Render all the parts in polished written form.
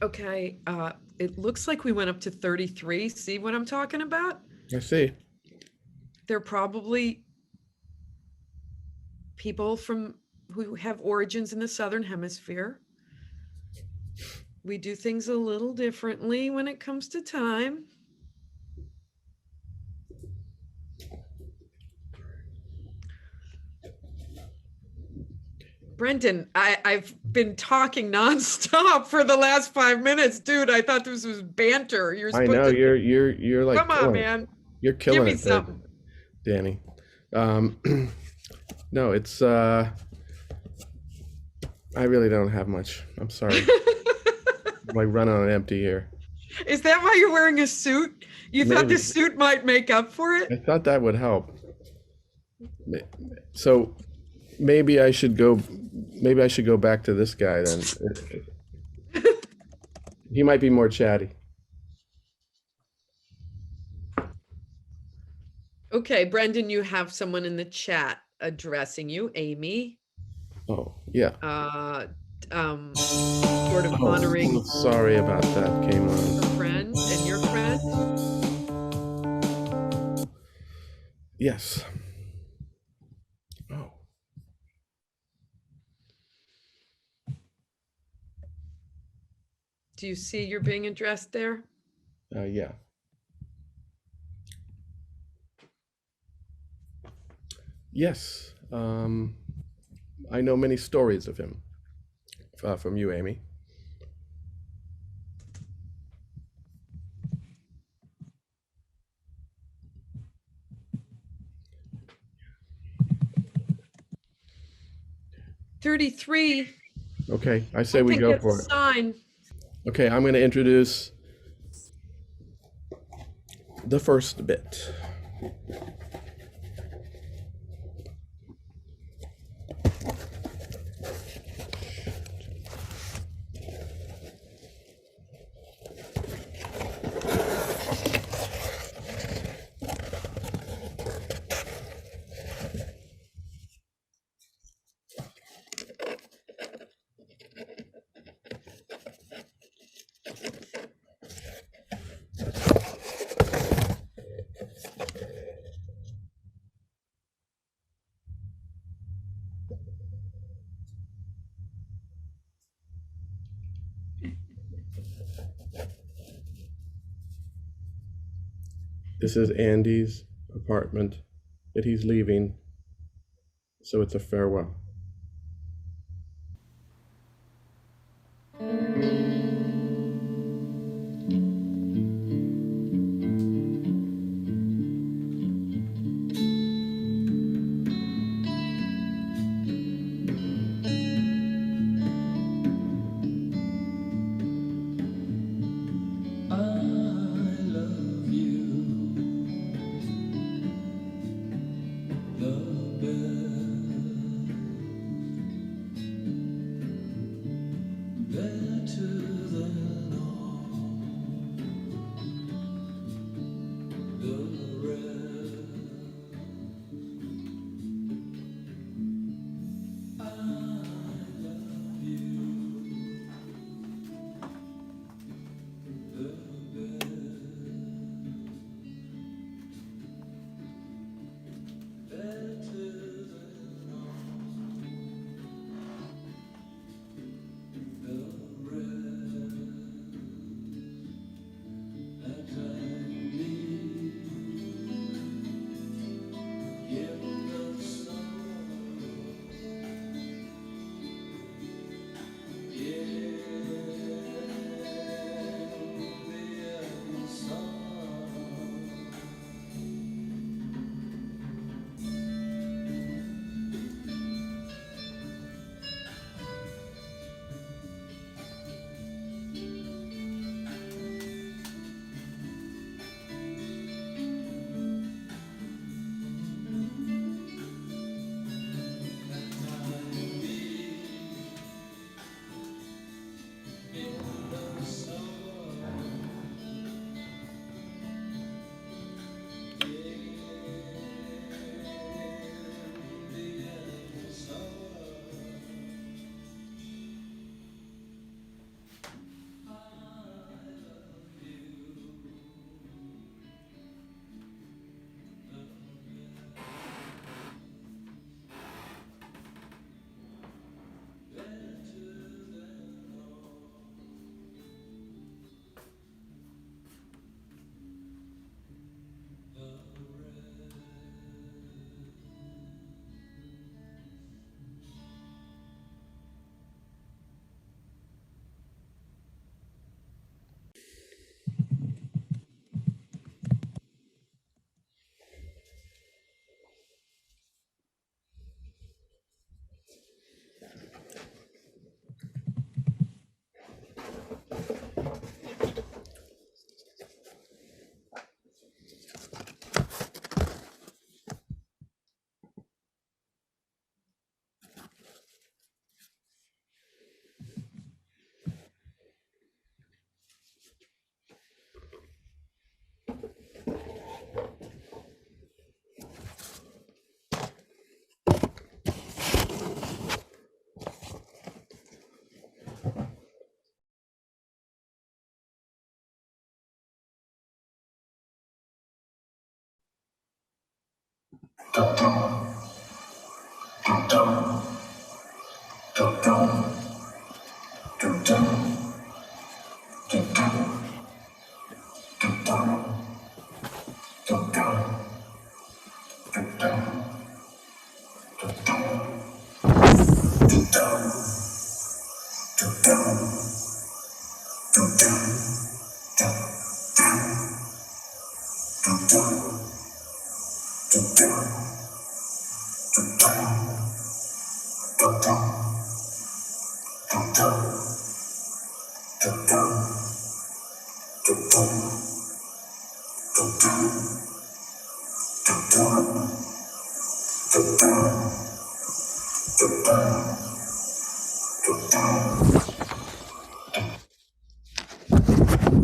Okay, it looks like we went up to 33. See what I'm talking about? I see. They're probably people who have origins in the Southern Hemisphere. We do things a little differently when it comes to time. Brendan, I've been talking nonstop for the last 5 minutes. Dude, I thought this was banter. You're I supposed know to you're like come on, killing it. man. You're Give killing me it there, something. Danny. No, it's I really don't have much. I'm sorry. I'm like running on empty here. Is that why you're wearing a suit? You thought Maybe. this suit might make up for I it? thought that would help. So maybe I should go. Maybe I should go back to this guy then. He might be more chatty. Okay, Brendan, you have someone in the chat addressing you, Amy. Oh yeah. Uh, sort of Oh, honoring sorry about that. Came her on. friend and your friend. Yes. Oh. Do you see you're being addressed there? Yeah. Yes. I know many stories of him from you, Amy. $33, Okay, I say I we think go that's a for it. sign. Okay, I'm going to introduce the first bit. This is Andy's apartment that he's leaving, so it's a farewell.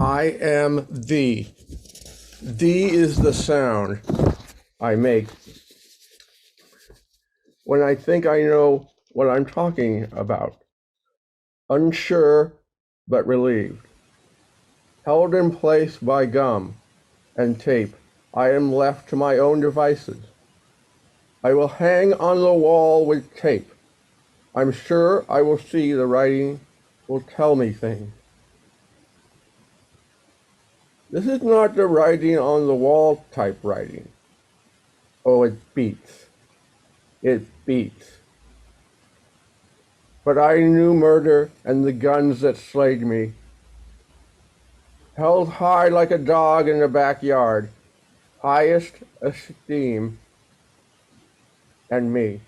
I am thee. Thee is the sound I make when I think I know what I'm talking about. Unsure but relieved. Held in place by gum and tape, I am left to my own devices. I will hang on the wall with tape. I'm sure I will see the writing will tell me things. This is not the writing on the wall type writing. Oh, it beats. It beats. But I knew murder and the guns that slayed me. Held high like a dog in the backyard. Highest esteem and me.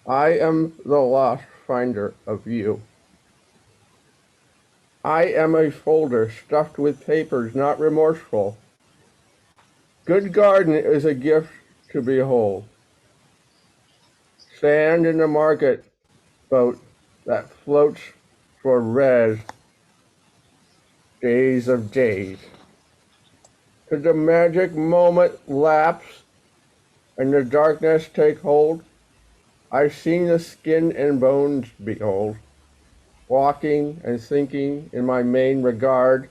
I am the lost finder of you. I am a folder stuffed with papers not remorseful. Good garden is a gift to behold. Sand in the market boat that floats for res days of days. Could the magic moment lapse and the darkness take hold? I've seen the skin and bones behold, walking and thinking in my main regard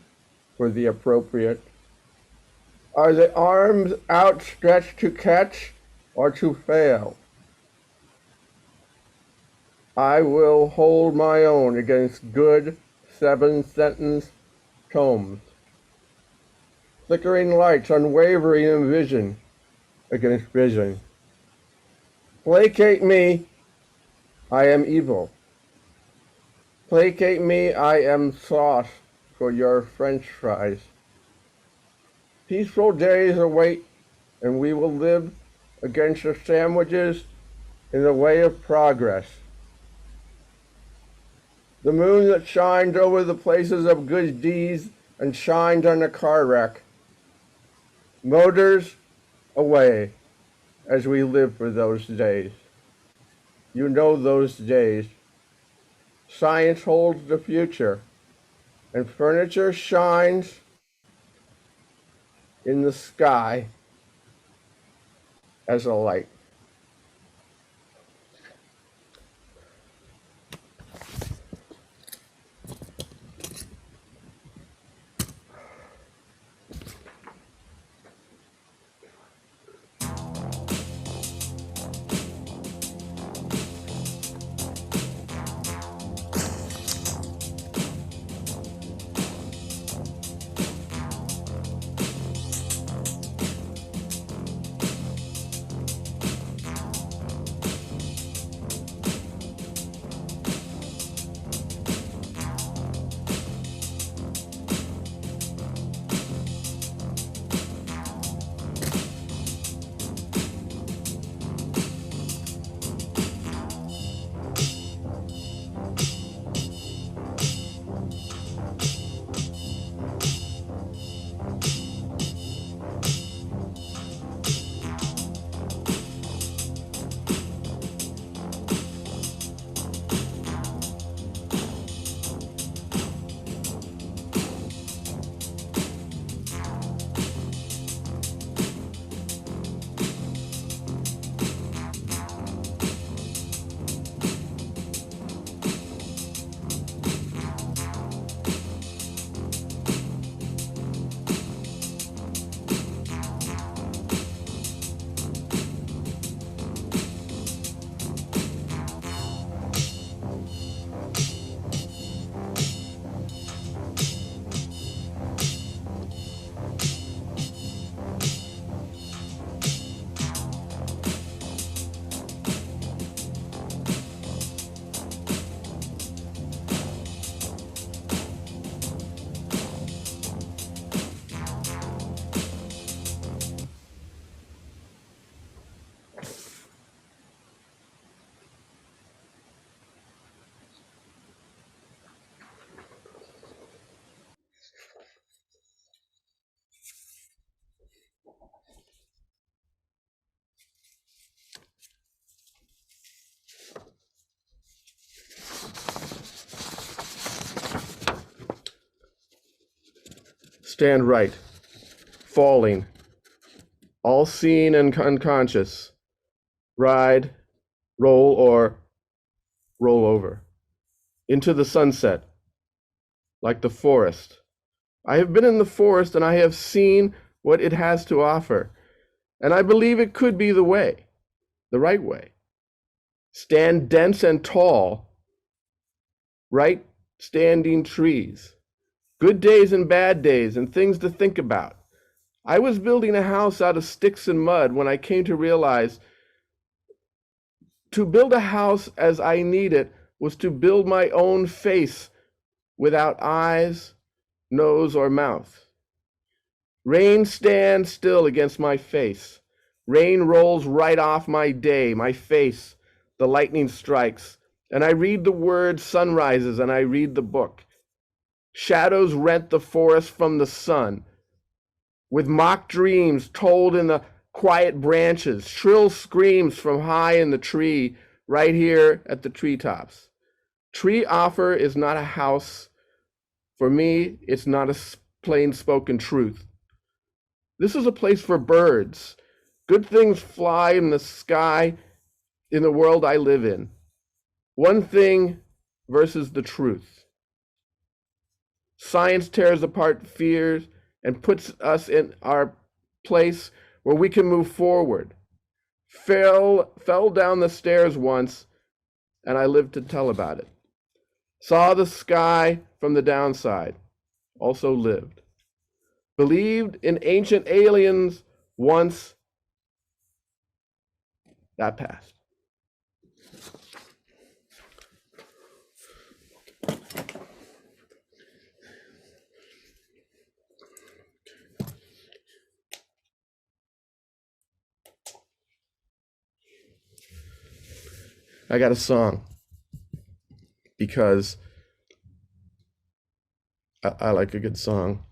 for the appropriate. Are the arms outstretched to catch or to fail? I will hold my own against good 7-sentence tomes. Flickering lights unwavering in vision against vision. Placate me, I am evil. Placate me, I am sauce for your French fries. Peaceful days await, and we will live against the sandwiches in the way of progress. The moon that shines over the places of good deeds and shines on a car wreck. Motors away as we live for those days. You know those days. Science holds the future, and furniture shines in the sky as a light. stand right, falling, all seen and unconscious, ride, roll, or roll over, into the sunset, like the forest. I have been in the forest and I have seen what it has to offer, and I believe it could be the way, the right way. Stand dense and tall, right standing trees, good days and bad days and things to think about. I was building a house out of sticks and mud when I came to realize to build a house as I need it was to build my own face without eyes, nose, or mouth. Rain stands still against my face. Rain rolls right off my day, my face. The lightning strikes, and I read the word sunrises, and I read the book. Shadows rent the forest from the sun, with mock dreams told in the quiet branches, shrill screams from high in the tree, right here at the treetops. Tree offer is not a house. For me, it's not a plain spoken truth. This is a place for birds. Good things fly in the sky in the world I live in. One thing versus the truth. Science tears apart fears and puts us in our place where we can move forward. Fell down the stairs once, and I lived to tell about it. Saw the sky from the downside, also lived. Believed in ancient aliens once, that passed. I got a song because I like a good song.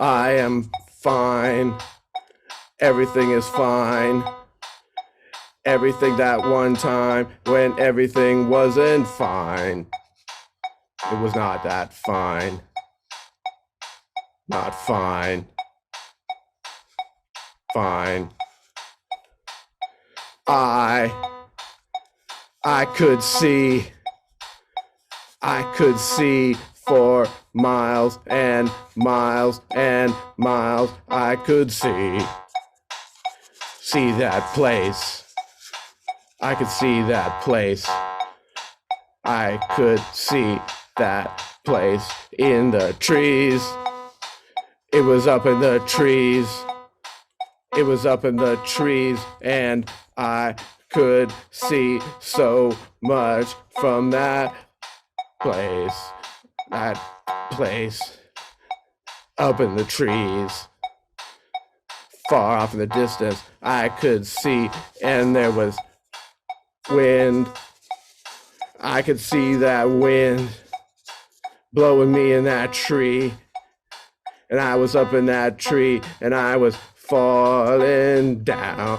I am fine. Everything is fine. Everything that one time when everything wasn't fine. It was not that fine. Not fine. Fine. I could see for miles and miles and miles. I could see that place. I could see that place. I could see that place in the trees. It was up in the trees. It was up in the trees, and I could see so much from that place. That place up in the trees. Far off in the distance, I could see, and there was wind. I could see that wind blowing me in that tree. And I was up in that tree, and I was falling down,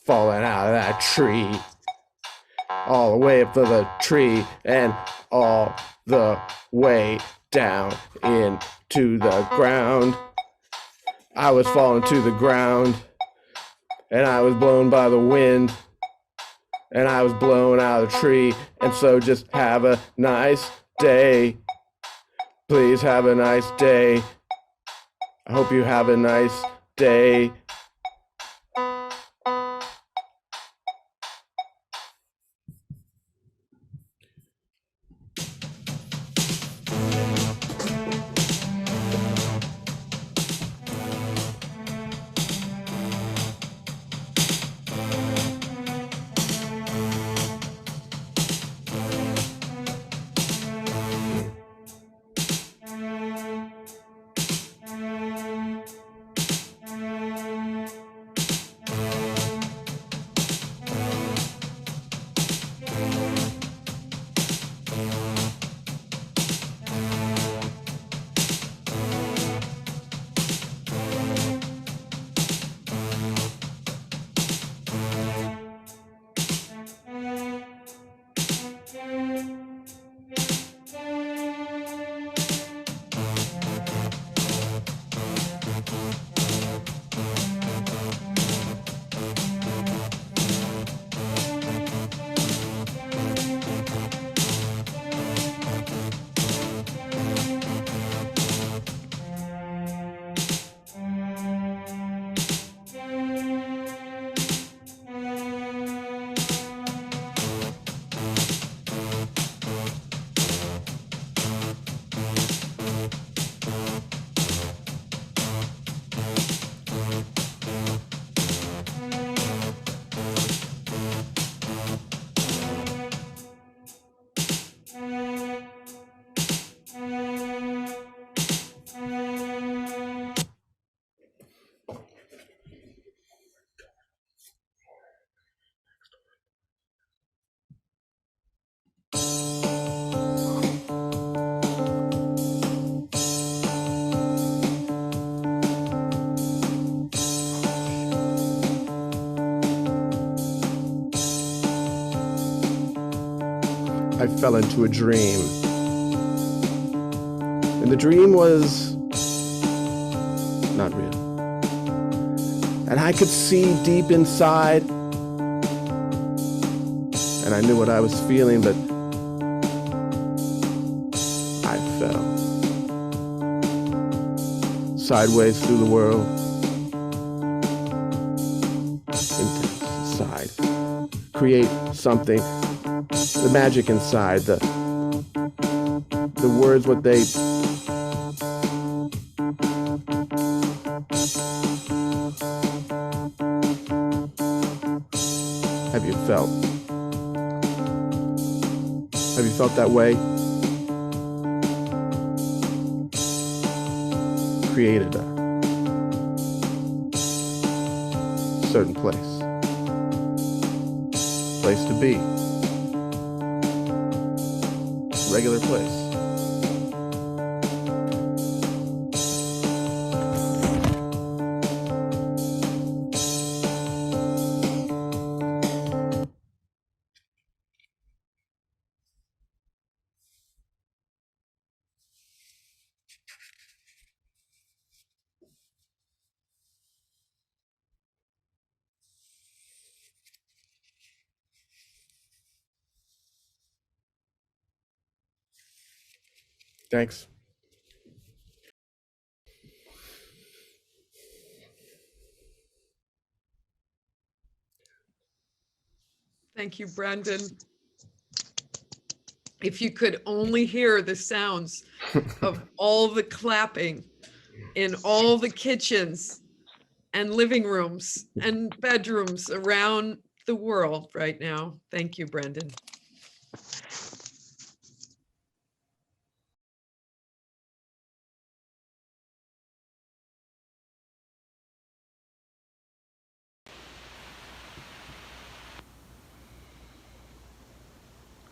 falling out of that tree, all the way up to the tree, and all the way down into the ground. I was falling to the ground, and I was blown by the wind, and I was blown out of the tree. And so just have a nice day. Please have a nice day. I hope you have a nice day. I fell into a dream. And the dream was not real. And I could see deep inside, and I knew what I was feeling, but I fell sideways through the world, inside. Create something, the magic inside, the words, what they have you felt? Have you felt that way? Created a certain place to be, regular place. Thanks. Thank you, Brendan. If you could only hear the sounds of all the clapping in all the kitchens and living rooms and bedrooms around the world right now. Thank you, Brendan.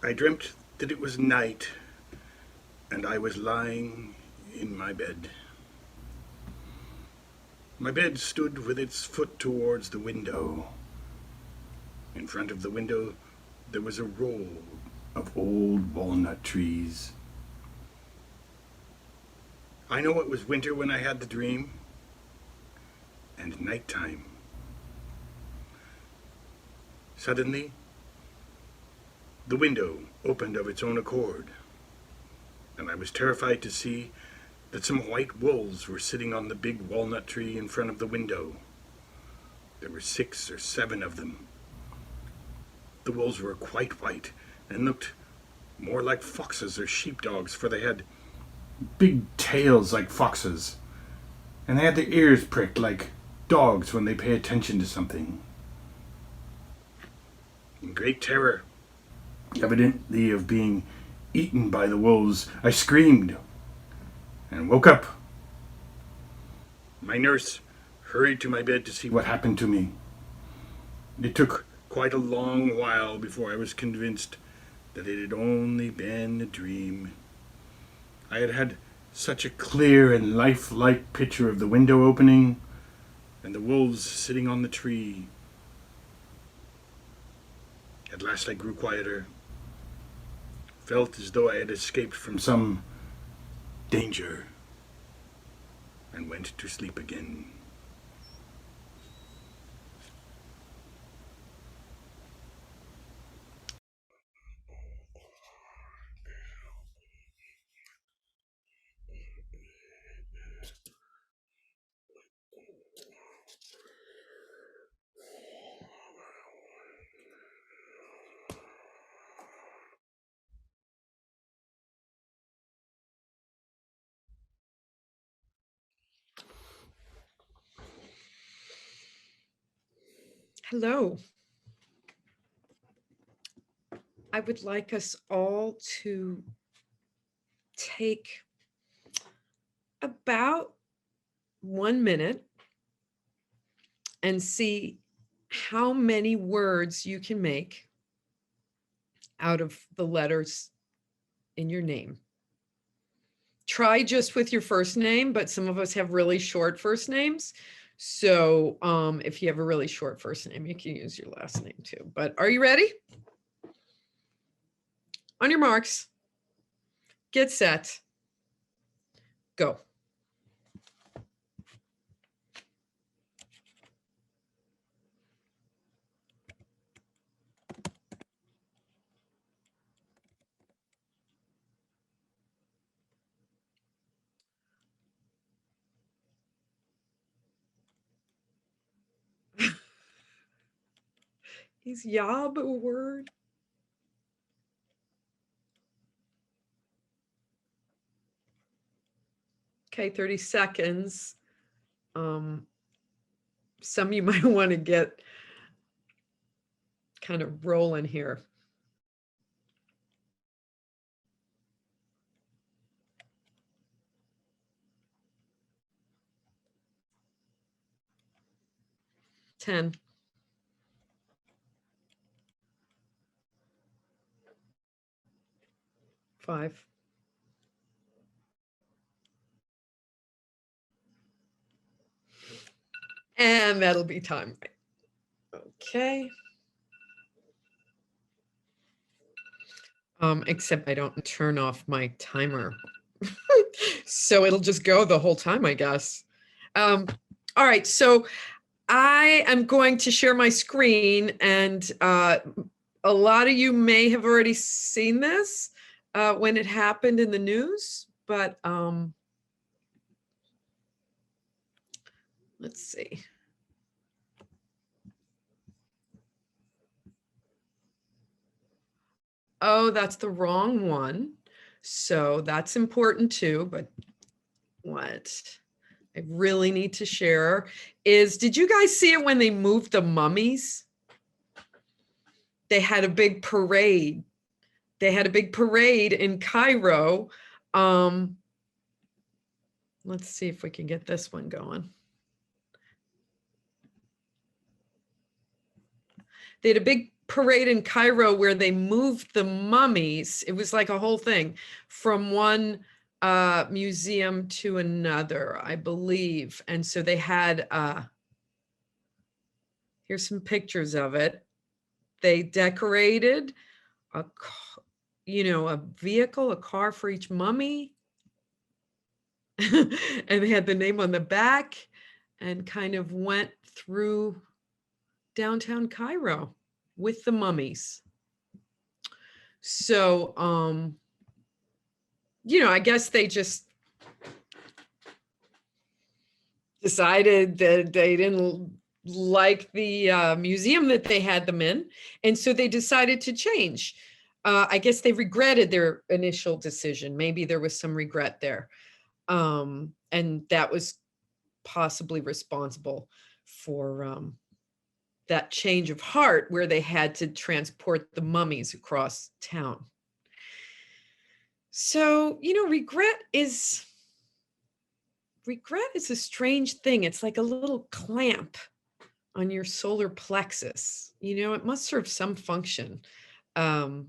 I dreamt that it was night, and I was lying in my bed. My bed stood with its foot towards the window. In front of the window, there was a row of old walnut trees. I know it was winter when I had the dream, and nighttime. Suddenly, the window opened of its own accord, and I was terrified to see that some white wolves were sitting on the big walnut tree in front of the window. There were 6 or 7 of them. The wolves were quite white and looked more like foxes or sheepdogs, for they had big tails like foxes, and they had their ears pricked like dogs when they pay attention to something. In great terror, evidently of being eaten by the wolves, I screamed and woke up. My nurse hurried to my bed to see what happened to me. It took quite a long while before I was convinced that it had only been a dream. I had had such a clear and lifelike picture of the window opening and the wolves sitting on the tree. At last I grew quieter, felt as though I had escaped from some danger, and went to sleep again. Hello. I would like us all to take about 1 minute and see how many words you can make out of the letters in your name. Try just with your first name, but some of us have really short first names. So if you have a really short first name, you can use your last name too. But are you ready? On your marks, get set, go. Is yob a word? Okay, 30 seconds. Some of you might want to get kind of rolling here. Ten. 5. And that'll be time. Okay. Except I don't turn off my timer. So it'll just go the whole time, I guess. All right, so I am going to share my screen, and a lot of you may have already seen this when it happened in the news, but let's see. Oh, that's the wrong one. So that's important too, but what I really need to share is, did you guys see it when they moved the mummies? They had a big parade. They had a big parade in Cairo. Let's see if we can get this one going. They had a big parade in Cairo where they moved the mummies. It was like a whole thing from one museum to another, I believe. And so they had, here's some pictures of it. They decorated a vehicle, a car for each mummy. And they had the name on the back and kind of went through downtown Cairo with the mummies. So, I guess they just decided that they didn't like the museum that they had them in. And so they decided to change. I guess they regretted their initial decision. Maybe there was some regret there. And that was possibly responsible for that change of heart where they had to transport the mummies across town. So, regret is a strange thing. It's like a little clamp on your solar plexus. It must serve some function, I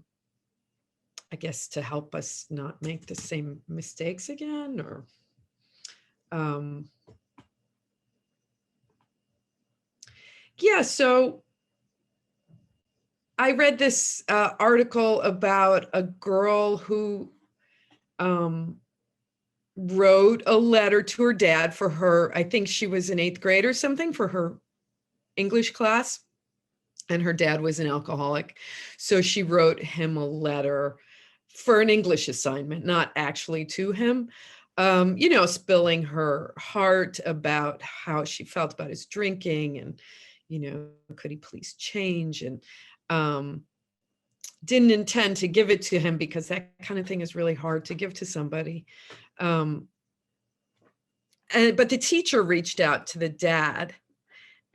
guess, to help us not make the same mistakes again, or yeah, so I read this article about a girl who wrote a letter to her dad for her, I think she was in 8th grade or something, for her English class. And her dad was an alcoholic. So she wrote him a letter for an English assignment, not actually to him, spilling her heart about how she felt about his drinking and, could he please change? And didn't intend to give it to him because that kind of thing is really hard to give to somebody. But the teacher reached out to the dad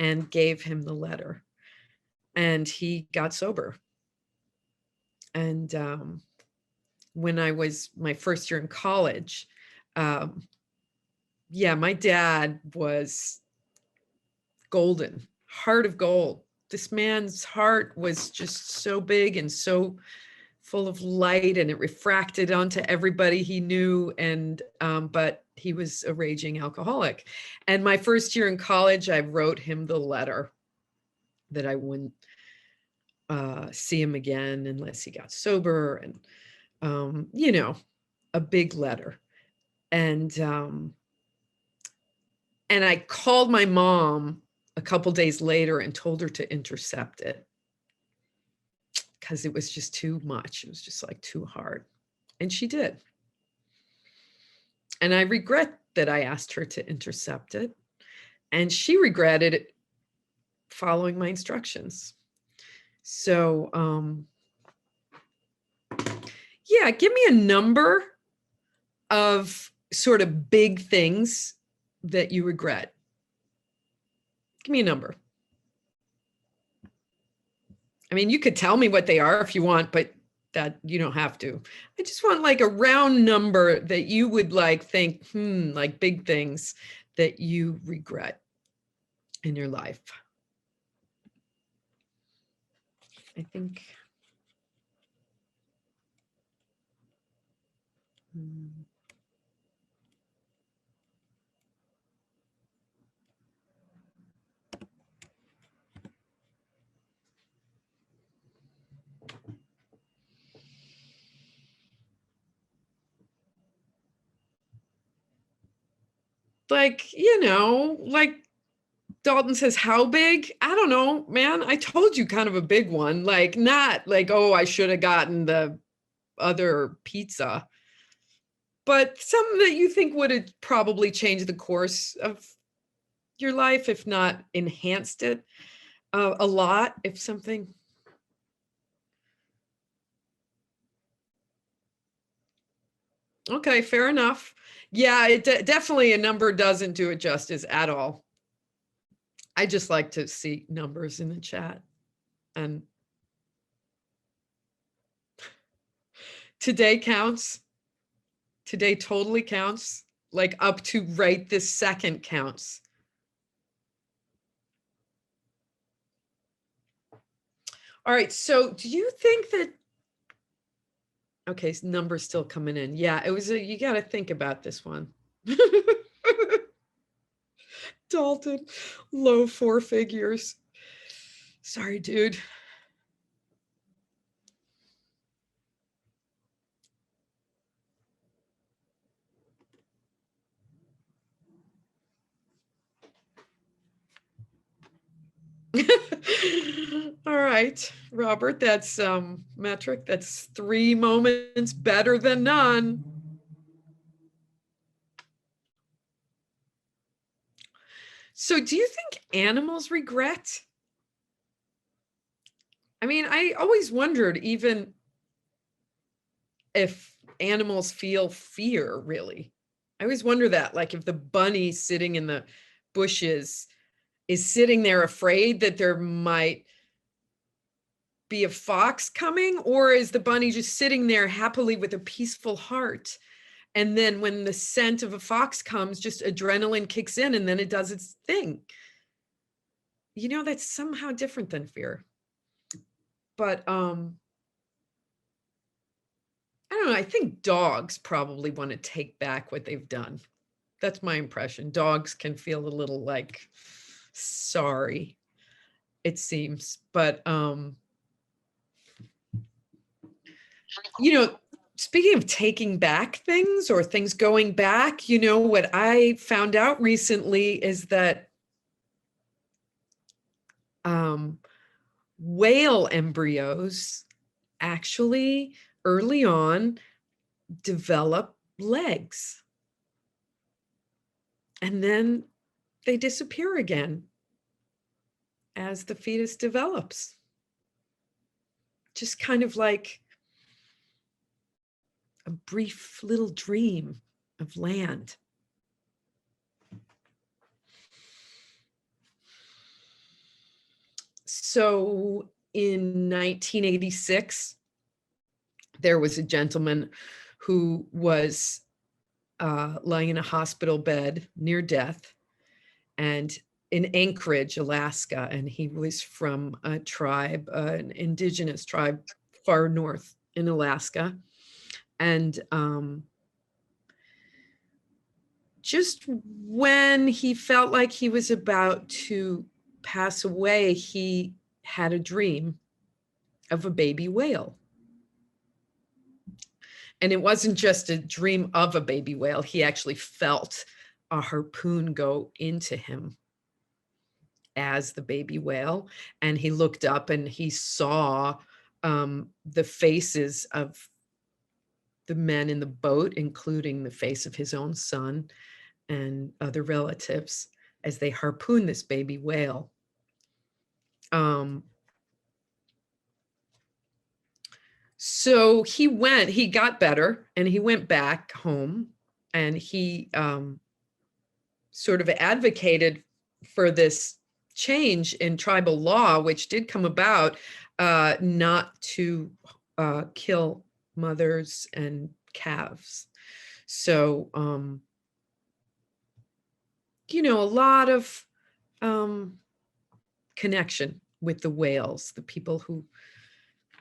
and gave him the letter, and he got sober. And when I was my first year in college, my dad was golden, heart of gold. This man's heart was just so big and so full of light, and it refracted onto everybody he knew. And but he was a raging alcoholic. And my first year in college, I wrote him the letter that I wouldn't see him again unless he got sober. And you know, a big letter. And I called my mom a couple days later and told her to intercept it because it was just too much. It was just like too hard. And she did. And I regret that I asked her to intercept it. And she regretted it following my instructions. So, yeah, give me a number of sort of big things that you regret. Give me a number. I mean, you could tell me what they are if you want, but that you don't have to. I just want like a round number that you would like think, like big things that you regret in your life. I think. Like, you know, like Daulton says, how big? I don't know, man. I told you kind of a big one, like not like, oh, I should have gotten the other pizza, but something that you think would have probably changed the course of your life, if not enhanced it a lot, if something. Okay, fair enough. Yeah, it definitely a number doesn't do it justice at all. I just like to see numbers in the chat. And today counts. Today totally counts. Like up to right this second counts. All right, so do you think that, okay, numbers still coming in. Yeah, it was you got to think about this one. Daulton, low four figures. Sorry, dude. All right, Robert, that's Metrick. That's 3 moments better than none. So do you think animals regret? I mean, I always wondered even if animals feel fear, really. I always wonder that, like if the bunny sitting in the bushes is sitting there afraid that there might be a fox coming, or is the bunny just sitting there happily with a peaceful heart? And then when the scent of a fox comes, just adrenaline kicks in and then it does its thing. You know, that's somehow different than fear. But I don't know, I think dogs probably want to take back what they've done. That's my impression. Dogs can feel a little like sorry, it seems. But you know, speaking of taking back things or things going back, you know, what I found out recently is that whale embryos actually early on develop legs. And then they disappear again as the fetus develops. Just kind of like a brief little dream of land. So in 1986, there was a gentleman who was lying in a hospital bed near death and in Anchorage, Alaska. And he was from a tribe, an indigenous tribe far north in Alaska. And just when he felt like he was about to pass away, he had a dream of a baby whale. And it wasn't just a dream of a baby whale. He actually felt a harpoon go into him as the baby whale. And he looked up and he saw the faces of the men in the boat, including the face of his own son and other relatives, as they harpooned this baby whale. So he got better and he went back home, and he sort of advocated for this change in tribal law, which did come about, not to kill mothers and calves. So, you know, a lot of connection with the whales, the people who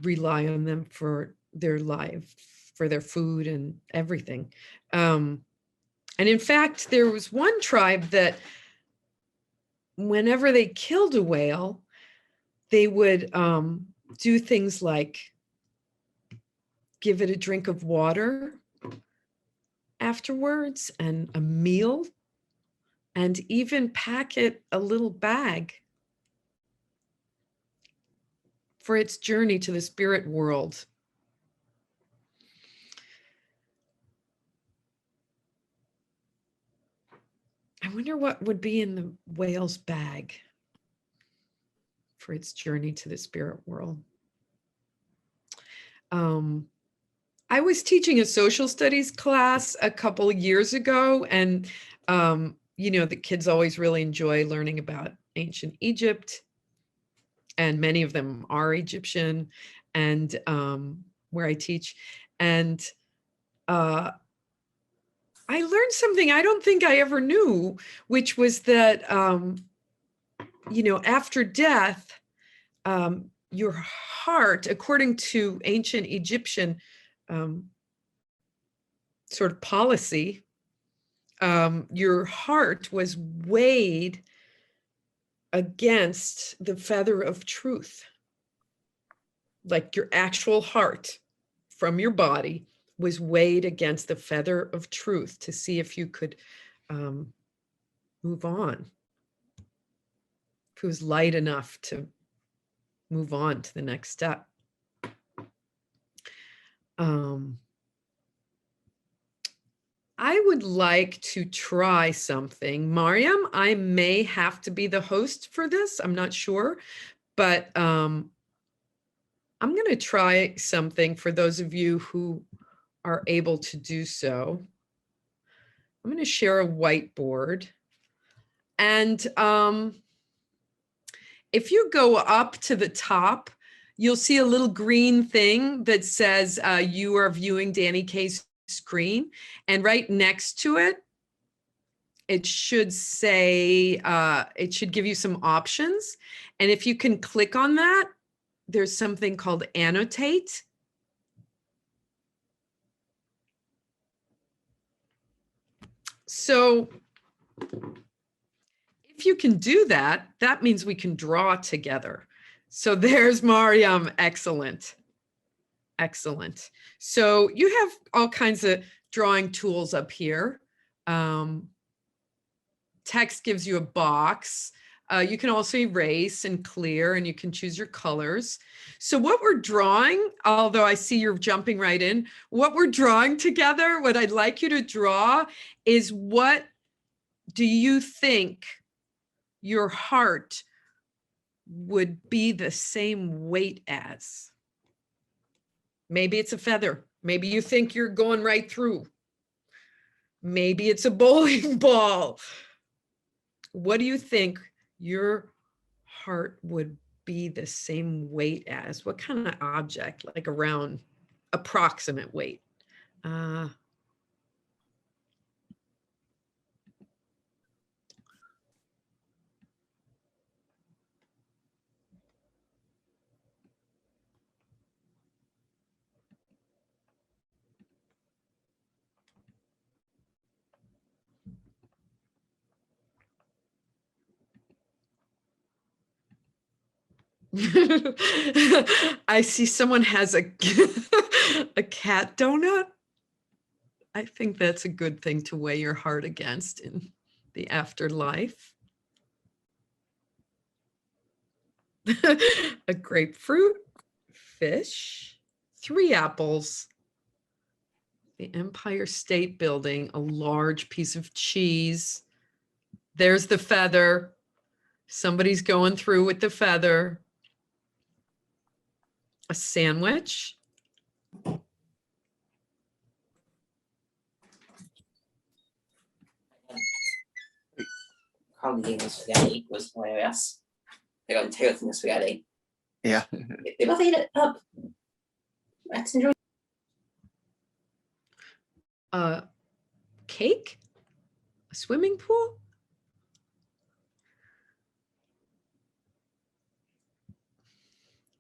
rely on them for their life, for their food and everything. And in fact, there was one tribe that whenever they killed a whale, they would do things like give it a drink of water afterwards and a meal, and even pack it a little bag for its journey to the spirit world. I wonder what would be in the whale's bag for its journey to the spirit world. I was teaching a social studies class a couple of years ago, and you know, the kids always really enjoy learning about ancient Egypt, and many of them are Egyptian, and where I teach. And I learned something I don't think I ever knew, which was that, you know, after death, your heart, according to ancient Egyptian sort of policy, your heart was weighed against the feather of truth. Like your actual heart from your body was weighed against the feather of truth to see if you could move on. If it was light enough to move on to the next step. I would like to try something. Mariam, I may have to be the host for this. I'm not sure, but I'm going to try something for those of you who are able to do so. I'm going to share a whiteboard. And if you go up to the top, you'll see a little green thing that says you are viewing Dani K's screen. And right next to it, it should say, it should give you some options. And if you can click on that, there's something called annotate. So if you can do that, that means we can draw together. So there's Mariam. Excellent. Excellent. So you have all kinds of drawing tools up here. Text gives you a box. You can also erase and clear, and you can choose your colors. So what we're drawing, although I see you're jumping right in, what we're drawing together, what I'd like you to draw is, what do you think your heart would be the same weight as? Maybe it's a feather. Maybe you think you're going right through. Maybe it's a bowling ball. What do you think your heart would be the same weight as? What kind of object, like around approximate weight? I see someone has a a cat donut. I think that's a good thing to weigh your heart against in the afterlife. A grapefruit, fish, 3 apples, the Empire State Building, a large piece of cheese. There's the feather. Somebody's going through with the feather. A sandwich. Candy and spaghetti was hilarious. They got tails in the spaghetti. Yeah. They both ate it up. Let's enjoy. A cake. A swimming pool.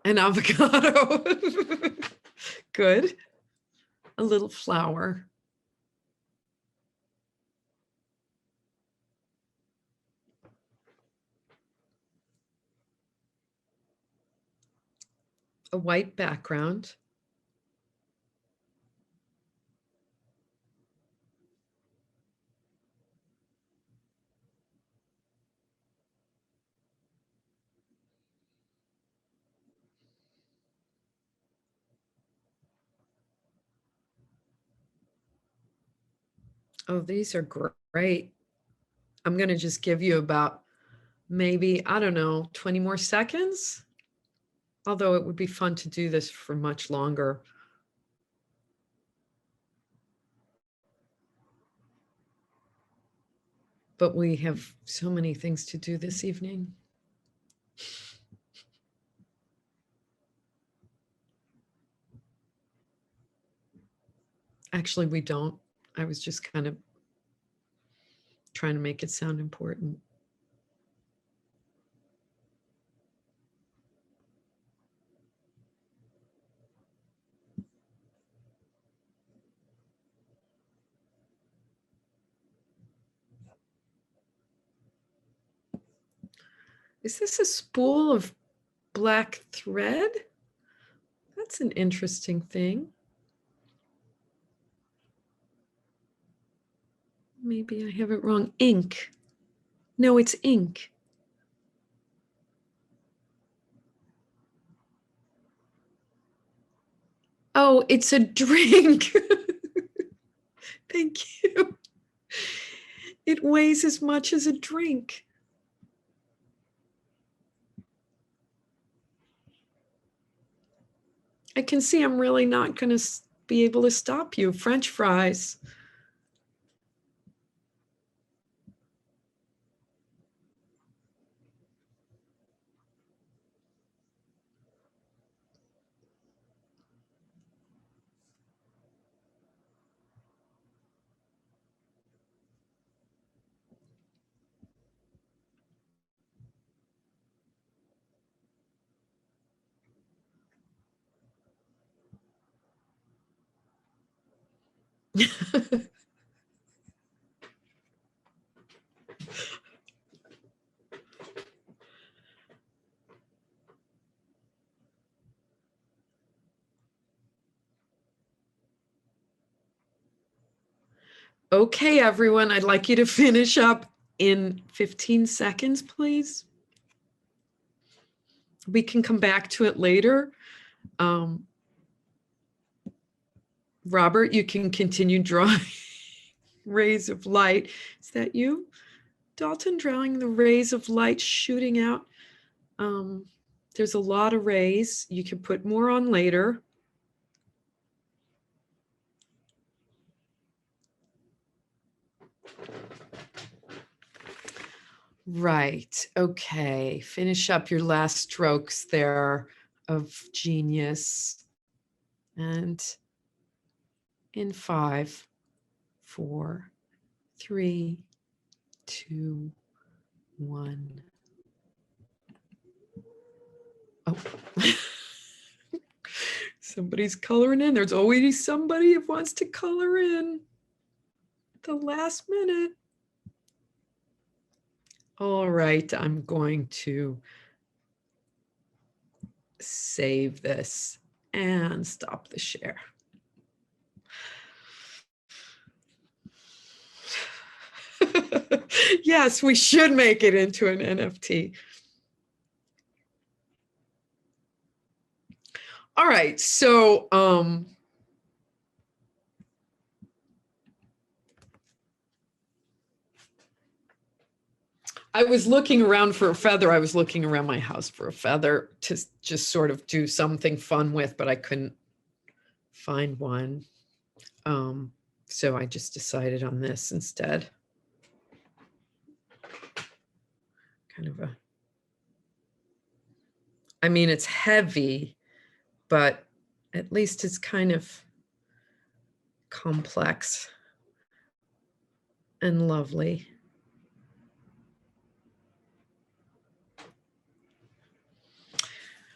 An avocado. Good. A little flower. A white background. Oh, these are great. I'm going to just give you about maybe, I don't know, 20 more seconds. Although it would be fun to do this for much longer. But we have so many things to do this evening. Actually, we don't. I was just kind of trying to make it sound important. Is this a spool of black thread? That's an interesting thing. Maybe I have it wrong. Ink. No, it's ink. Oh, it's a drink. Thank you. It weighs as much as a drink. I can see I'm really not going to be able to stop you. French fries. Okay, everyone, I'd like you to finish up in 15 seconds, please. We can come back to it later. Robert, you can continue drawing rays of light. Is that you? Daulton, drawing the rays of light shooting out. There's a lot of rays. You can put more on later. Right. Okay. Finish up your last strokes there of genius. And in 5, 4, 3, 2, 1. Oh. Somebody's coloring in. There's always somebody who wants to color in at the last minute. All right, I'm going to save this and stop the share. Yes, we should make it into an NFT. All right, so I was looking around for a feather. I was looking around my house for a feather to just sort of do something fun with, but I couldn't find one. So I just decided on this instead. Kind of I mean, it's heavy, but at least it's kind of complex and lovely.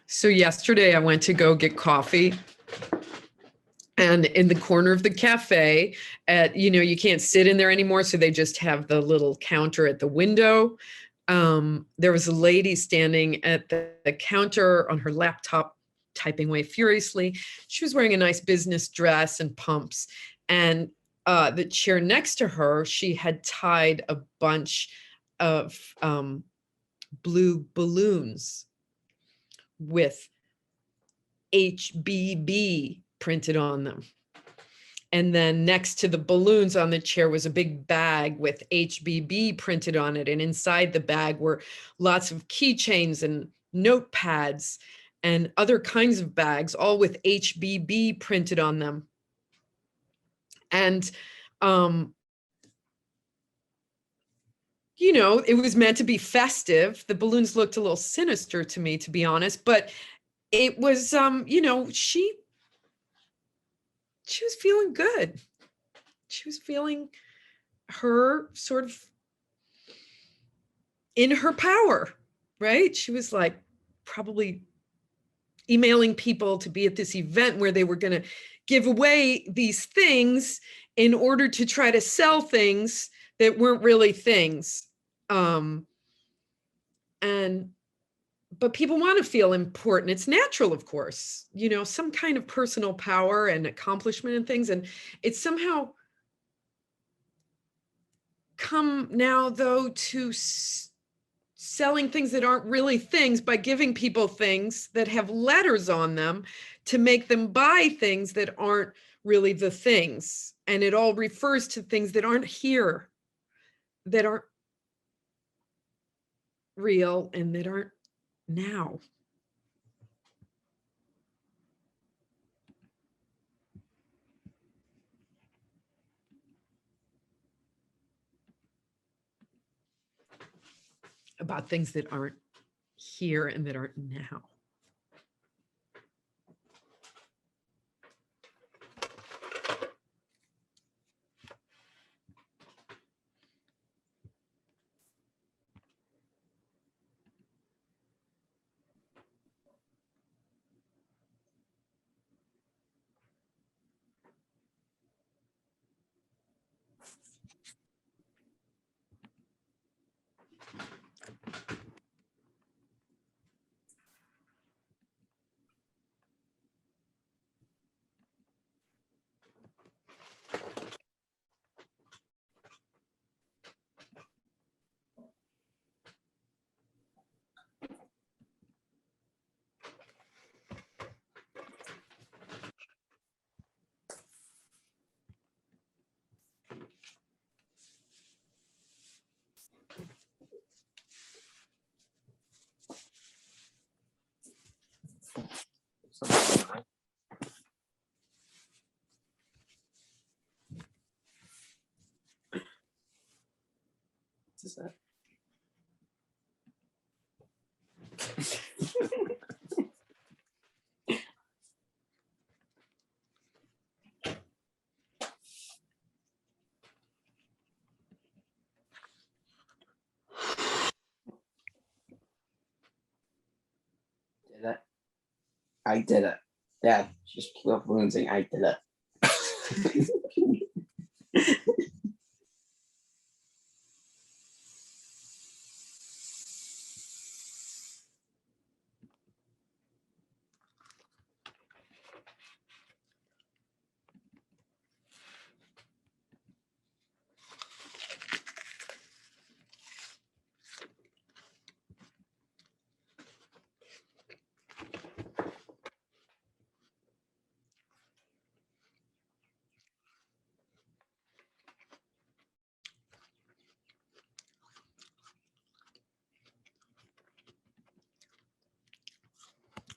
So yesterday I went to go get coffee, and in the corner of the cafe you can't sit in there anymore. So they just have the little counter at the window. There was a lady standing at the counter on her laptop, typing away furiously. She was wearing a nice business dress and pumps. And the chair next to her, she had tied a bunch of blue balloons with HBB printed on them. And then next to the balloons on the chair was a big bag with HBB printed on it. And inside the bag were lots of keychains and notepads and other kinds of bags, all with HBB printed on them. And, it was meant to be festive. The balloons looked a little sinister to me, to be honest, but it was, she was feeling good. She was feeling her sort of in her power, right? She was like probably emailing people to be at this event where they were going to give away these things in order to try to sell things that weren't really things. But people want to feel important. It's natural, of course, some kind of personal power and accomplishment and things. And it's somehow come now, though, to selling things that aren't really things by giving people things that have letters on them to make them buy things that aren't really the things. And it all refers to things that aren't here, that aren't real, and that aren't now. About things that aren't here and that aren't now. What's that? Did it. I did it. Yeah, just blew up balloons saying I did it.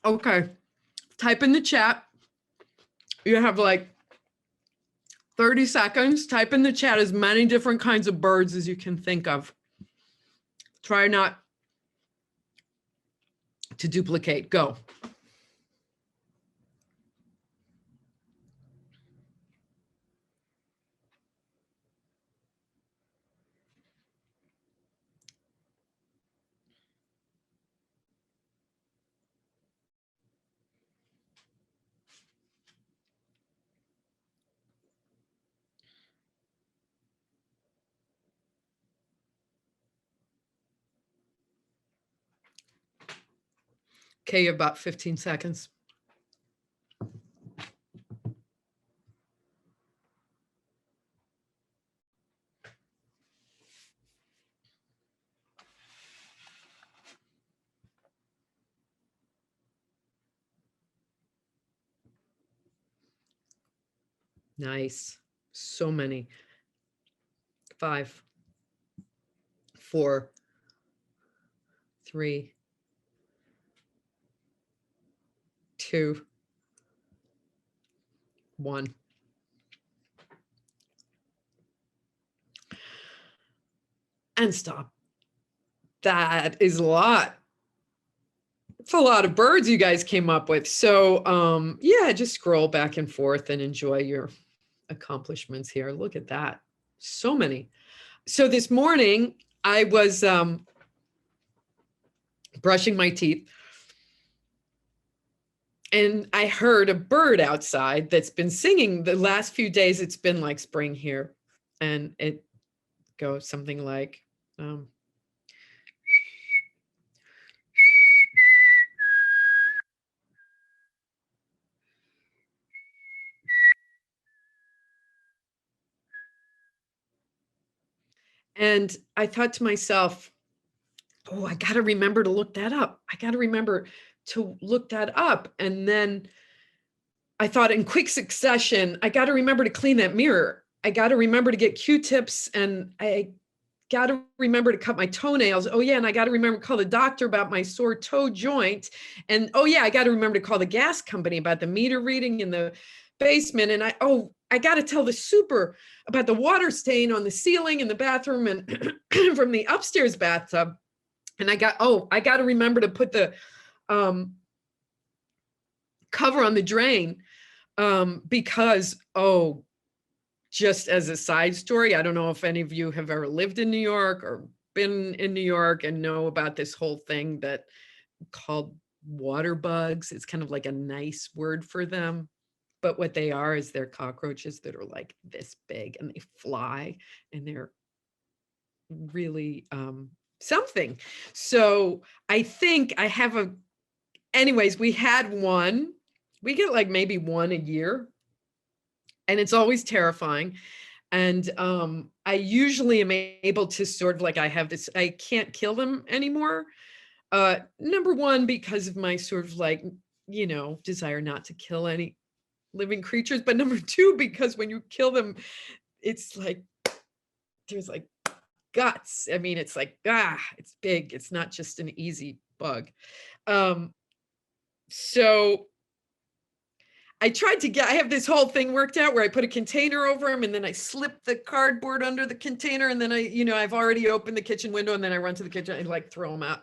Okay. Type in the chat. You have like 30 seconds. Type in the chat as many different kinds of birds as you can think of. Try not to duplicate. Go. Okay, you have about 15 seconds. Nice. So many. 5, 4, 3, 2, 1. And stop. That is a lot. It's a lot of birds you guys came up with. So yeah, just scroll back and forth and enjoy your accomplishments here. Look at that. So many. So this morning I was brushing my teeth and I heard a bird outside that's been singing the last few days. It's been like spring here, and it goes something like and I thought to myself, oh, I got to remember to look that up. I got to remember to look that up. And then I thought in quick succession, I got to remember to clean that mirror. I got to remember to get Q-tips, and I got to remember to cut my toenails. Oh yeah, and I got to remember to call the doctor about my sore toe joint. And oh yeah, I got to remember to call the gas company about the meter reading in the basement. And I got to tell the super about the water stain on the ceiling in the bathroom and from the upstairs bathtub. And I got to remember to put the cover on the drain because, just as a side story, I don't know if any of you have ever lived in New York or been in New York and know about this whole thing that called water bugs. It's kind of like a nice word for them. But what they are is they're cockroaches that are like this big and they fly and they're really something. So I think I have anyways, we had one. We get like maybe one a year. And it's always terrifying. And I usually am able to sort of like, I can't kill them anymore. Number one, because of my sort of like, desire not to kill any living creatures. But number two, because when you kill them, it's like, there's like guts. I mean, it's like, it's big. It's not just an easy bug. So I have this whole thing worked out where I put a container over them and then I slip the cardboard under the container. And then I've already opened the kitchen window and then I run to the kitchen and like throw them out.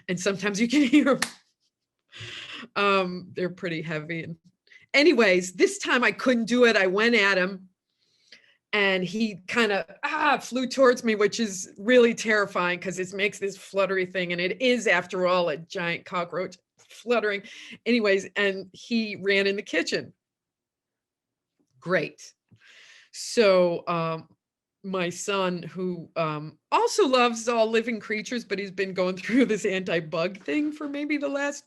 And sometimes you can hear them. They're pretty heavy. And anyways, this time I couldn't do it. I went at him and he kind of flew towards me, which is really terrifying because it makes this fluttery thing. And it is, after all, a giant cockroach fluttering. Anyways, and he ran in the kitchen. Great. So my son, who also loves all living creatures, but he's been going through this anti-bug thing for maybe the last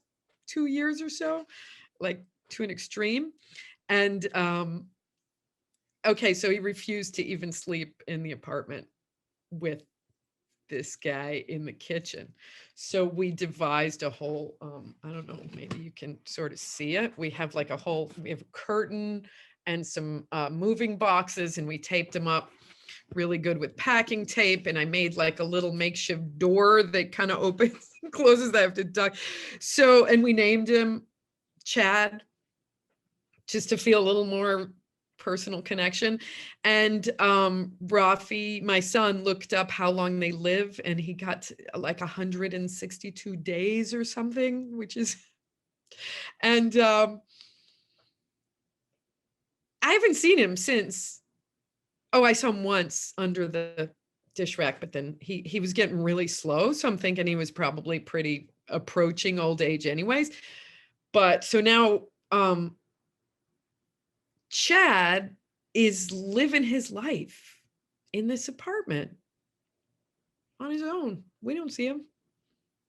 2 years or so, like to an extreme. And okay, so he refused to even sleep in the apartment with this guy in the kitchen. So we devised a whole, I don't know, maybe you can sort of see it. We have a curtain and some moving boxes and we taped them up. really good with packing tape, and I made like a little makeshift door that kind of opens and closes that I have to duck. So, and we named him Chad, just to feel a little more personal connection. And Rafi, my son, looked up how long they live, and he got to like 162 days or something, which is, and I haven't seen him since. Oh, I saw him once under the dish rack, but then he was getting really slow. So I'm thinking he was probably pretty approaching old age anyways. But so now Chad is living his life in this apartment on his own. We don't see him.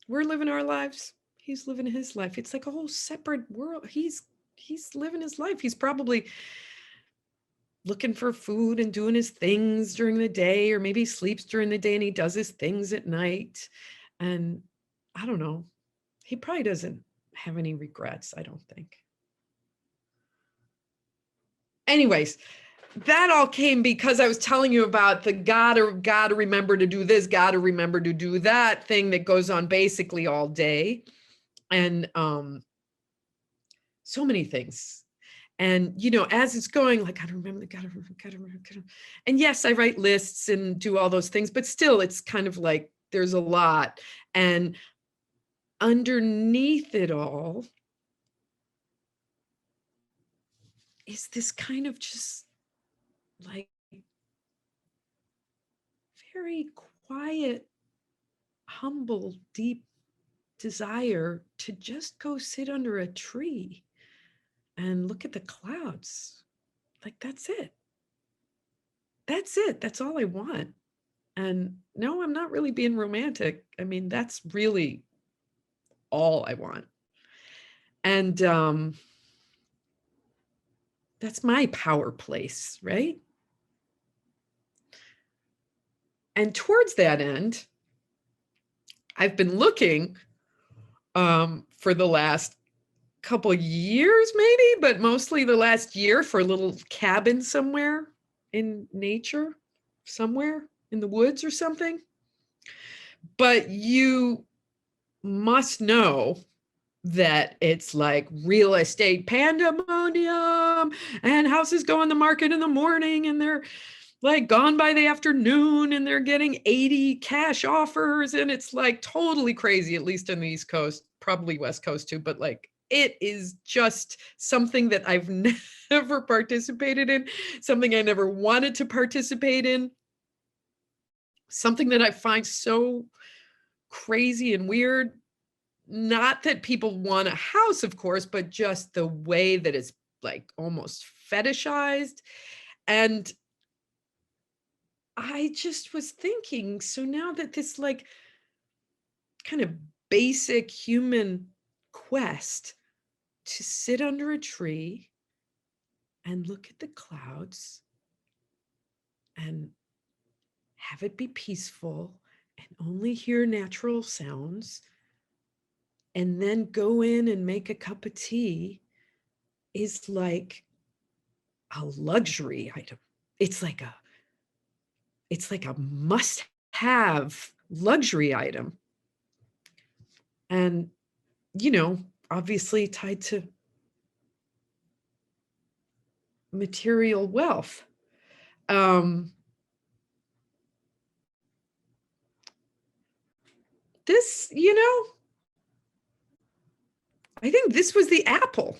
We're living our lives. He's living his life. It's like a whole separate world. He's living his life. He's probably looking for food and doing his things during the day, or maybe he sleeps during the day and he does his things at night. And I don't know. He probably doesn't have any regrets, I don't think. Anyways, that all came because I was telling you about the gotta remember to do this, gotta remember to do that thing that goes on basically all day. And so many things. And, you know, as it's going, like, gotta remember. And yes, I write lists and do all those things, but still it's kind of like there's a lot. And underneath it all is this kind of just like very quiet, humble, deep desire to just go sit under a tree and look at the clouds. Like, that's it. That's it. That's all I want. And no, I'm not really being romantic. I mean, that's really all I want. And that's my power place, right? And towards that end, I've been looking for the last couple years, maybe, but mostly the last year, for a little cabin somewhere in nature, somewhere in the woods or something. But you must know that it's like real estate pandemonium, and houses go on the market in the morning and they're like gone by the afternoon, and they're getting 80 cash offers, and it's like totally crazy, at least on the East Coast, probably West Coast too, but like it is just something that I've never participated in, something I never wanted to participate in, something that I find so crazy and weird. Not that people want a house, of course, but just the way that it's like almost fetishized. And I just was thinking, so now that this like kind of basic human quest to sit under a tree and look at the clouds and have it be peaceful and only hear natural sounds, and then go in and make a cup of tea, is like a luxury item. It's like a must-have luxury item. And, you know, obviously tied to material wealth. This, you know, I think this was the apple.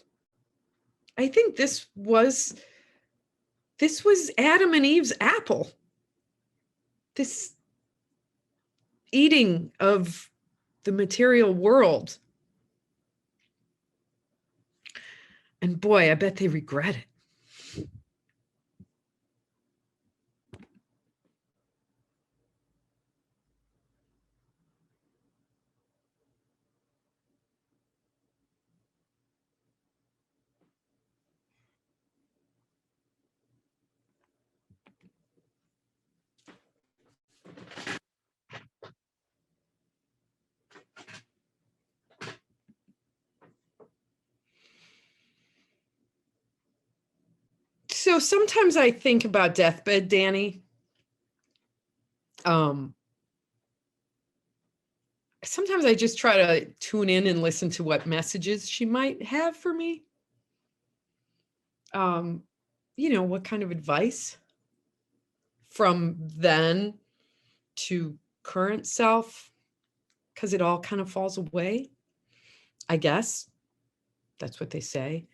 I think this was Adam and Eve's apple. This eating of the material world. And boy, I bet they regret it. So sometimes I think about deathbed, Dani, Sometimes I just try to tune in and listen to what messages she might have for me. What kind of advice from then to current self, because it all kind of falls away, I guess. That's what they say.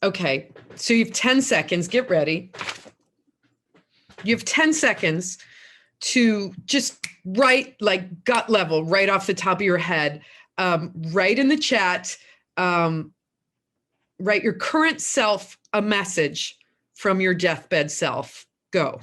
Okay, so you have 10 seconds. Get ready. You have 10 seconds to just write, like gut level, right off the top of your head. Write in the chat, write your current self a message from your deathbed self. Go.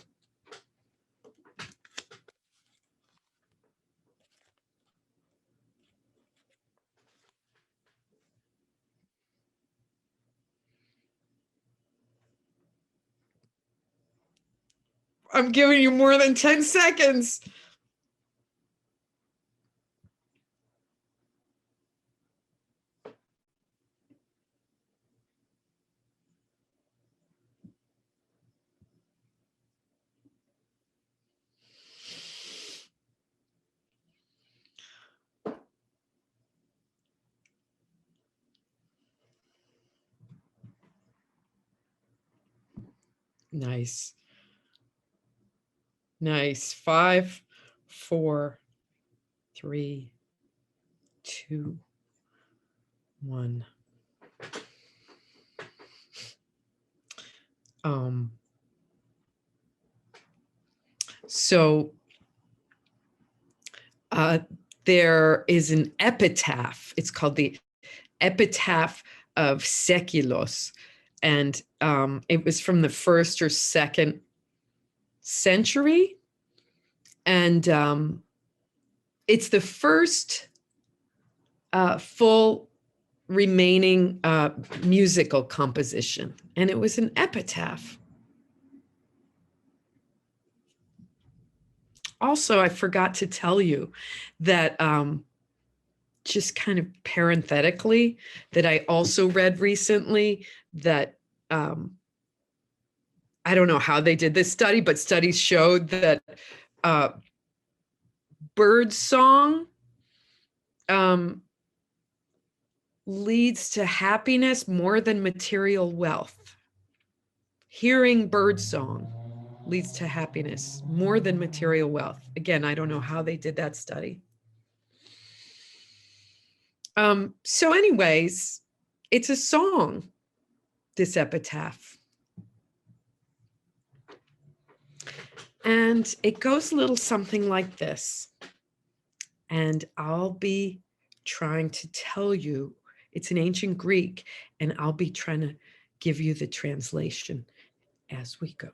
I'm giving you more than 10 seconds. Nice. Nice. 5, 4, 3, 2, 1. So there is an epitaph. It's called the Epitaph of Seculos. And it was from the 1st or 2nd century. And it's the first full remaining musical composition. And it was an epitaph. Also, I forgot to tell you that just kind of parenthetically, that I also read recently that I don't know how they did this study, but studies showed that bird song leads to happiness more than material wealth. Hearing bird song leads to happiness more than material wealth. Again, I don't know how they did that study. So anyways, it's a song, this epitaph. And it goes a little something like this. And I'll be trying to tell you, it's in ancient Greek, and I'll be trying to give you the translation as we go.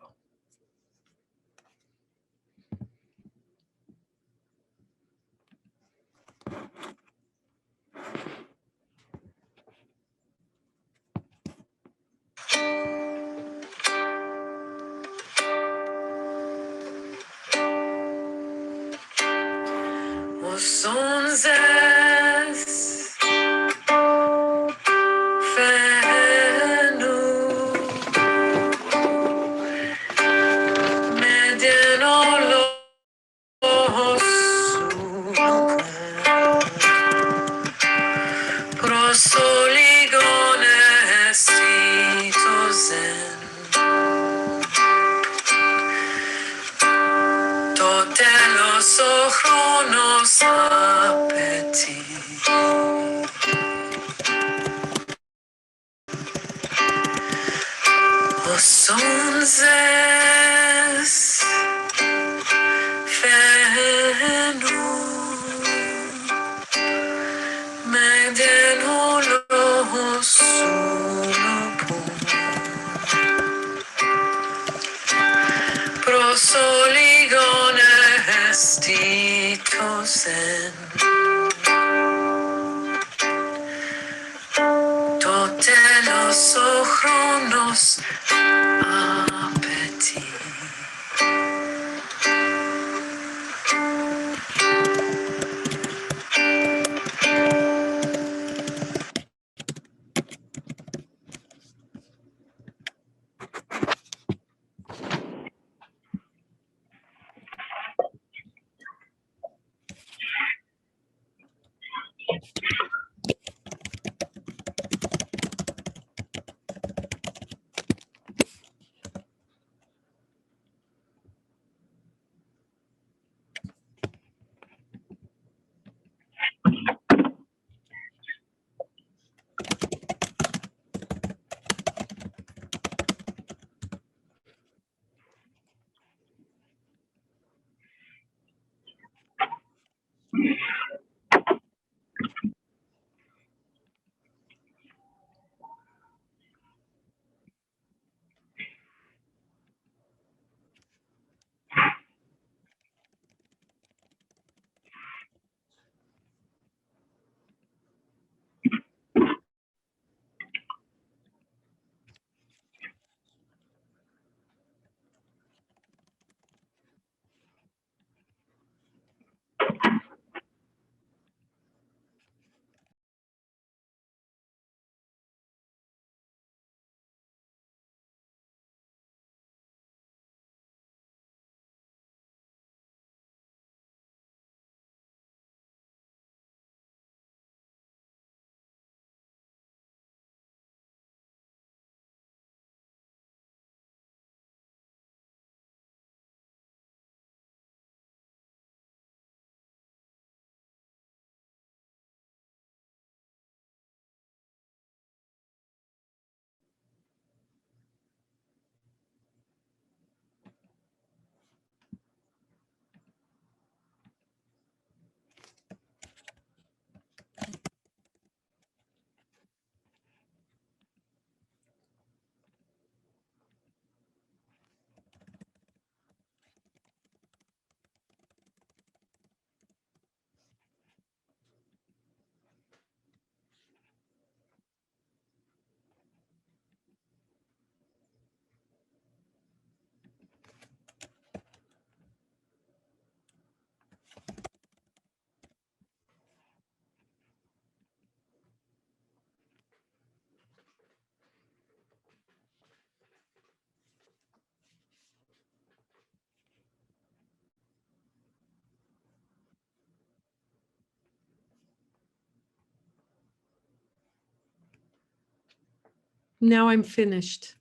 Now I'm finished.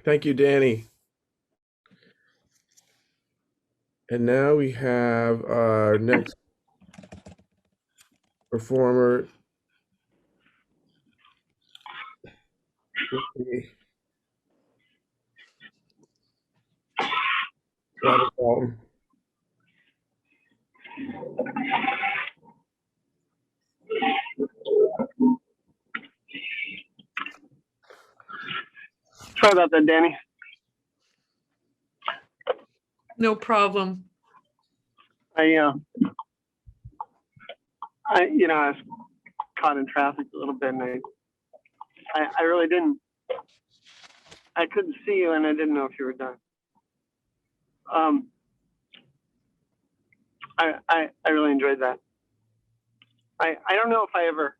Thank you, Dani. And now we have our next performer. Daulton. Sorry about that, Dani. No problem. I was caught in traffic a little bit, and I really didn't. I couldn't see you, and I didn't know if you were done. I really enjoyed that. I don't know if I ever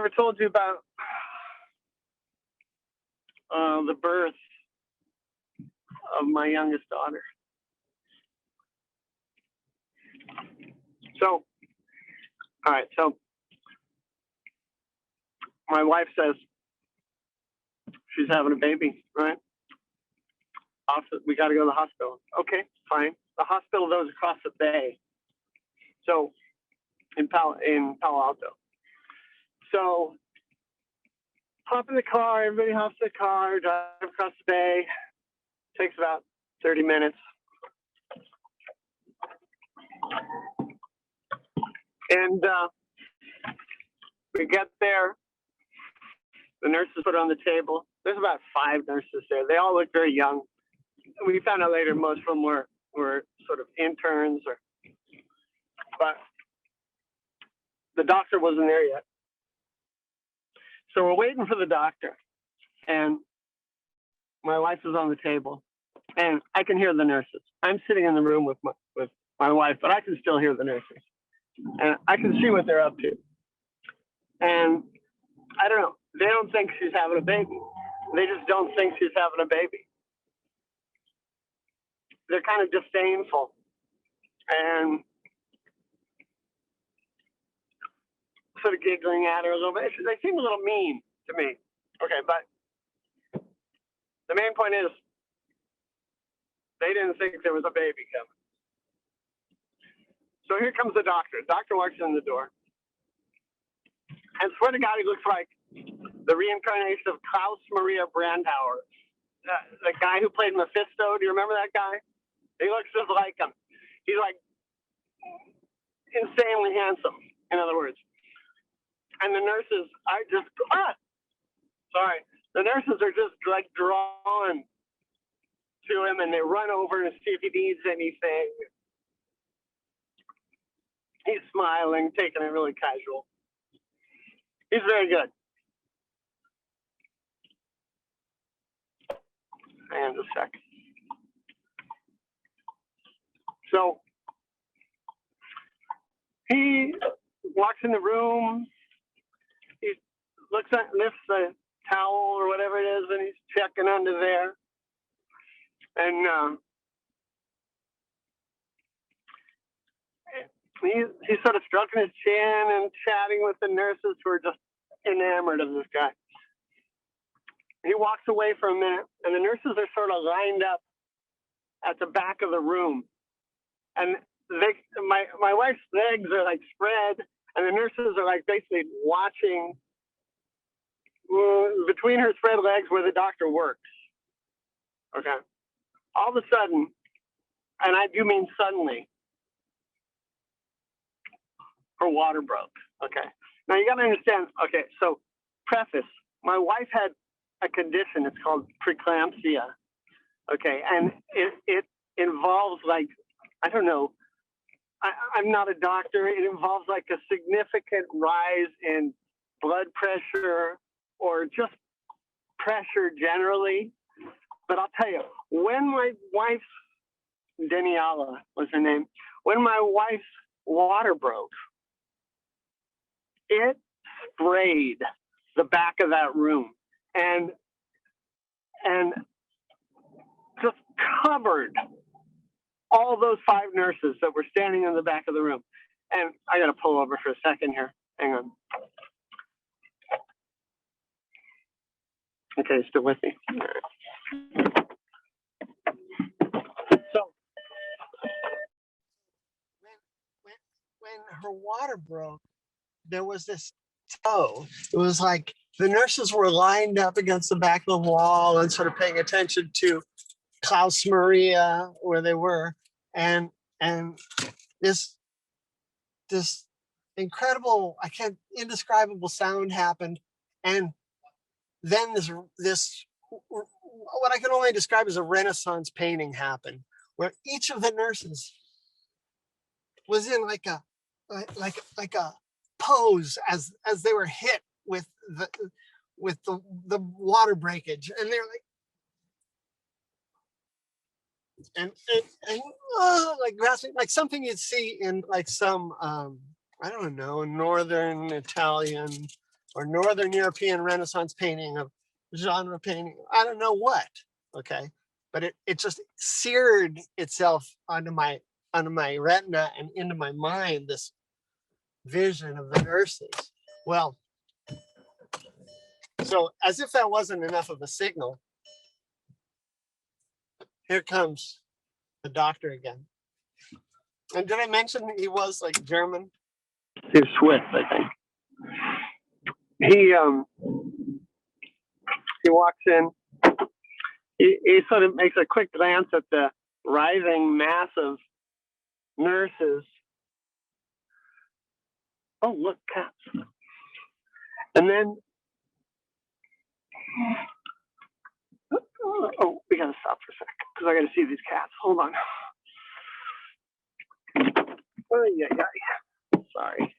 told you about the birth of my youngest daughter. So, all right. So, my wife says she's having a baby, right? We got to go to the hospital. Okay, fine. The hospital though is across the bay, so in Palo Alto. So, hop in the car. Everybody hops in the car. Drive across the bay. Takes about 30 minutes. And we get there. The nurses put her on the table. There's about 5 nurses there. They all look very young. We found out later most of them were sort of interns, but the doctor wasn't there yet. So we're waiting for the doctor, and my wife is on the table, and I can hear the nurses. I'm sitting in the room with my wife, but I can still hear the nurses, and I can see what they're up to. And I don't know. They don't think she's having a baby. They just don't think she's having a baby. They're kind of disdainful, and sort of giggling at her a little bit. They seem a little mean to me. Okay, but the main point is they didn't think there was a baby coming. So here comes the doctor. The doctor walks in the door. And swear to God, he looks like the reincarnation of Klaus Maria Brandauer, the guy who played Mephisto. Do you remember that guy? He looks just like him. He's like insanely handsome, in other words. And the nurses are just, the nurses are just like drawn to him, and they run over and see if he needs anything. He's smiling, taking it really casual. He's very good. Hang on just a sec. So he walks in the room. He lifts the towel or whatever it is, and he's checking under there. And he's sort of stroking his chin and chatting with the nurses who are just enamored of this guy. He walks away for a minute, and the nurses are sort of lined up at the back of the room. And my wife's legs are like spread, and the nurses are like basically watching between her spread legs where the doctor works. Okay. All of a sudden, and I do mean suddenly, her water broke. Okay. Now you got to understand. Okay. So, preface: my wife had a condition. It's called preeclampsia. Okay, and it involves like, I don't know. I'm not a doctor. It involves like a significant rise in blood pressure or just pressure generally. But I'll tell you, when my wife's, Daniela was her name, when my wife's water broke, it sprayed the back of that room and just covered all those 5 nurses that were standing in the back of the room. And I got to pull over for a second here. Hang on. Okay, still with me. So when her water broke, there was this toe. It was like the nurses were lined up against the back of the wall and sort of paying attention to Klaus Maria where they were, and this incredible, indescribable sound happened, and then this what I can only describe as a Renaissance painting happened, where each of the nurses was in like a pose as they were hit with the water breakage, and they're like and like grasping, like something you'd see in like some I don't know, Northern Italian or Northern European Renaissance painting of genre painting. I don't know what. Okay, but it just seared itself onto my retina and into my mind, this vision of the nurses. Well, so as if that wasn't enough of a signal, here comes the doctor again. And did I mention he was like German? He's Swiss, I think. He walks in. He sort of makes a quick glance at the writhing mass of nurses. Oh, look, cats. And then, oh, we gotta stop for a second because I gotta see these cats. Hold on. Oh, yeah. Sorry.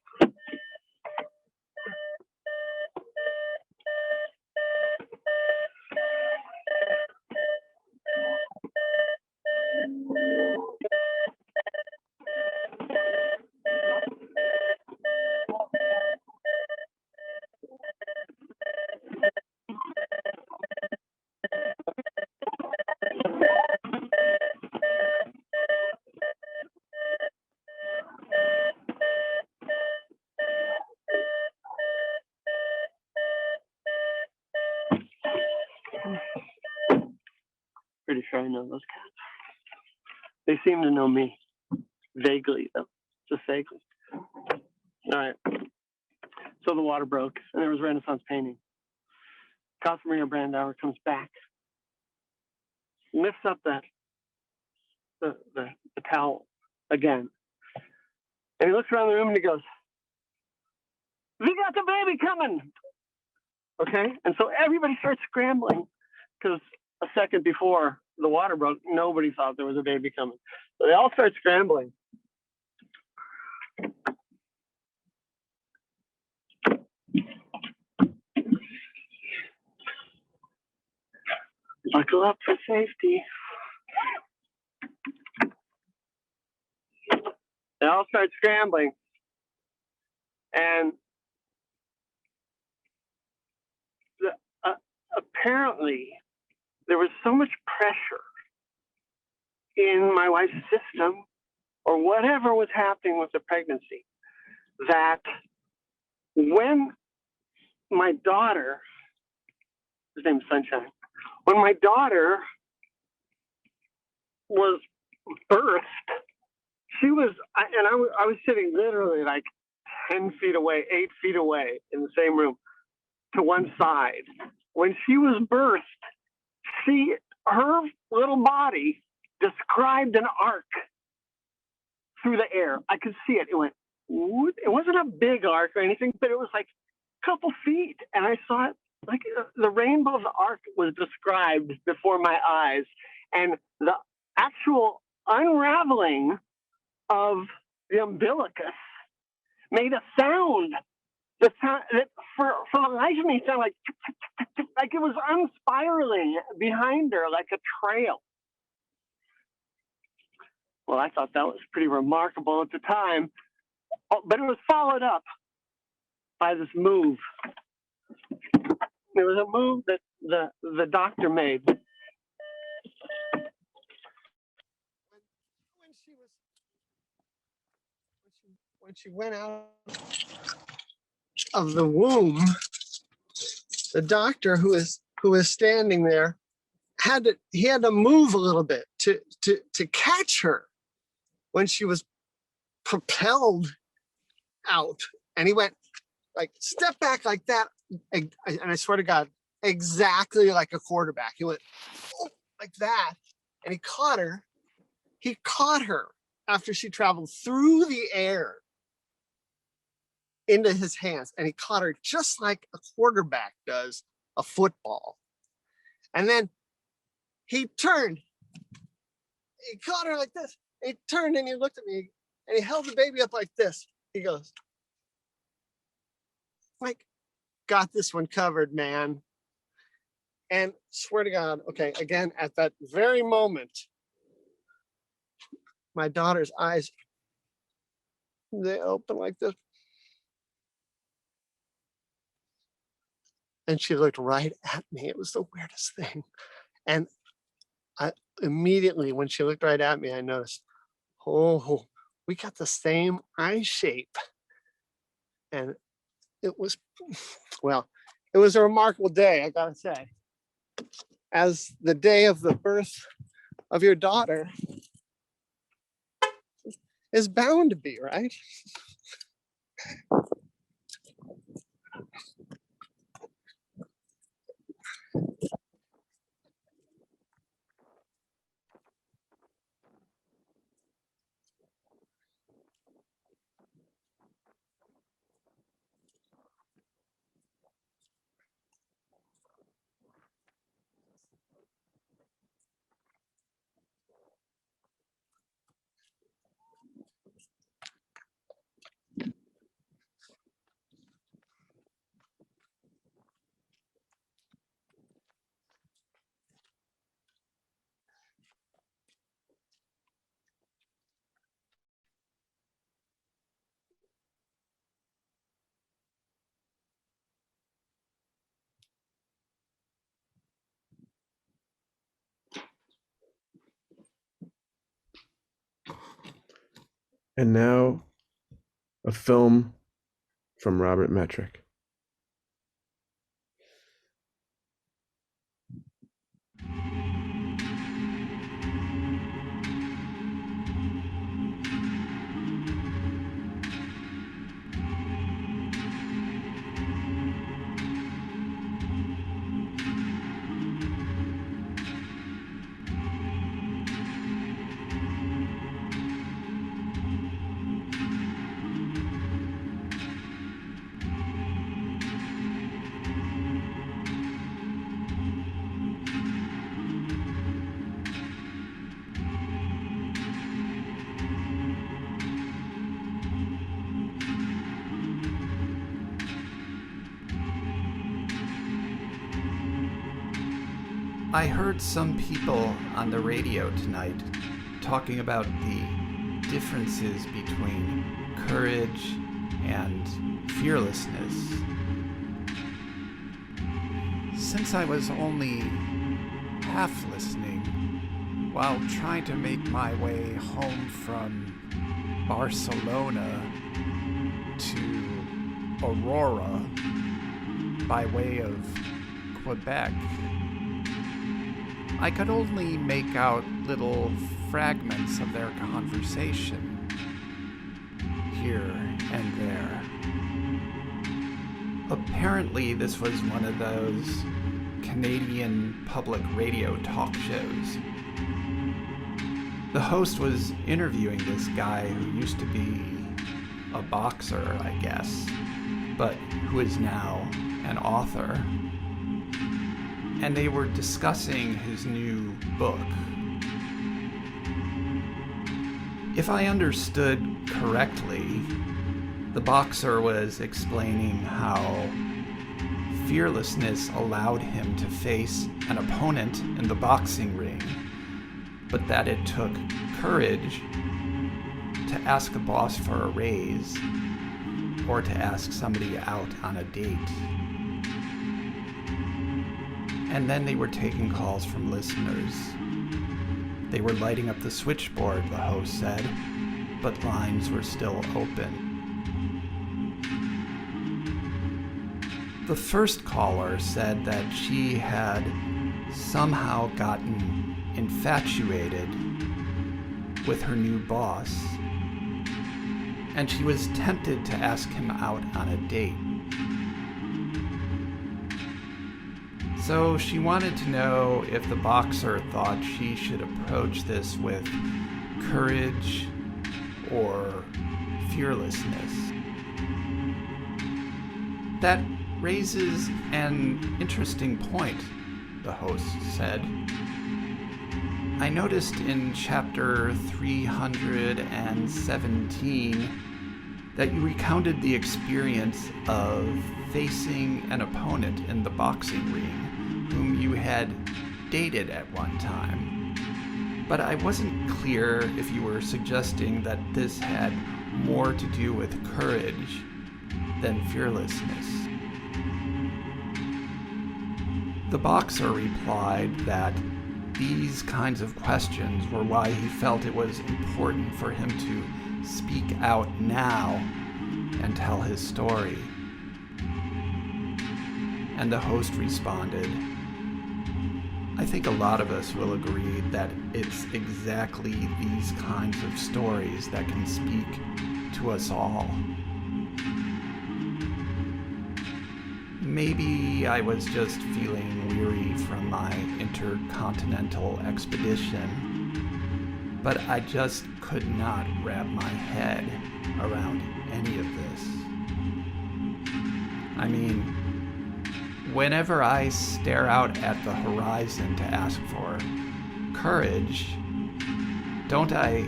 Pretty sure I know those cats. They seem to know me. Vaguely, though. Just vaguely. All right. So the water broke, and there was Renaissance painting. Maria Brandauer comes back, lifts up the towel again, and he looks around the room and he goes, "We got the baby coming!" Okay? And so everybody starts scrambling because a second before the water broke, nobody thought there was a baby coming. So they all start scrambling. Buckle up for safety. They all start scrambling. And apparently, there was so much pressure in my wife's system, or whatever was happening with the pregnancy, that when my daughter, his name's Sunshine, when my daughter was birthed, she was, and I was sitting literally like 10 feet away, 8 feet away in the same room to one side. When she was birthed, her little body described an arc through the air. I could see it. It went, it wasn't a big arc or anything, but it was like a couple feet. And I saw it, like the rainbow of the arc was described before my eyes. And the actual unraveling of the umbilicus made a sound. The sound that for the life of me sounded like it was unspiraling behind her, like a trail. Well, I thought that was pretty remarkable at the time, but it was followed up by this move. There was a move that the doctor made. When when she went out of the womb, the doctor who was standing there had to move a little bit to catch her when she was propelled out. And he went like, step back like that. And I swear to God, exactly like a quarterback. He went like that, and he caught her. He caught her after she traveled through the air into his hands, and he caught her just like a quarterback does a football. And then he turned. He caught her like this. He turned and he looked at me, and he held the baby up like this. He goes, like, got this one covered, man. And swear to God, okay, again, at that very moment, my daughter's eyes, they open like this. And she looked right at me. It was the weirdest thing. And I immediately, when she looked right at me, I noticed, oh, we got the same eye shape. And it was, well, it was a remarkable day, I gotta say. As the day of the birth of your daughter is bound to be, right? And now, a film from Robert Metrick. I heard some people on the radio tonight talking about the differences between courage and fearlessness. Since I was only half listening while trying to make my way home from Barcelona to Aurora by way of Quebec, I could only make out little fragments of their conversation here and there. Apparently, this was one of those Canadian public radio talk shows. The host was interviewing this guy who used to be a boxer, I guess, but who is now an author. And they were discussing his new book. If I understood correctly, the boxer was explaining how fearlessness allowed him to face an opponent in the boxing ring, but that it took courage to ask a boss for a raise or to ask somebody out on a date. And then they were taking calls from listeners. They were lighting up the switchboard, the host said, but lines were still open. The first caller said that she had somehow gotten infatuated with her new boss, and she was tempted to ask him out on a date. So she wanted to know if the boxer thought she should approach this with courage or fearlessness. That raises an interesting point, the host said. I noticed in chapter 317 that you recounted the experience of facing an opponent in the boxing ring whom you had dated at one time. But I wasn't clear if you were suggesting that this had more to do with courage than fearlessness. The boxer replied that these kinds of questions were why he felt it was important for him to speak out now and tell his story. And the host responded, I think a lot of us will agree that it's exactly these kinds of stories that can speak to us all. Maybe I was just feeling weary from my intercontinental expedition, but I just could not wrap my head around any of this. I mean, whenever I stare out at the horizon to ask for courage, don't I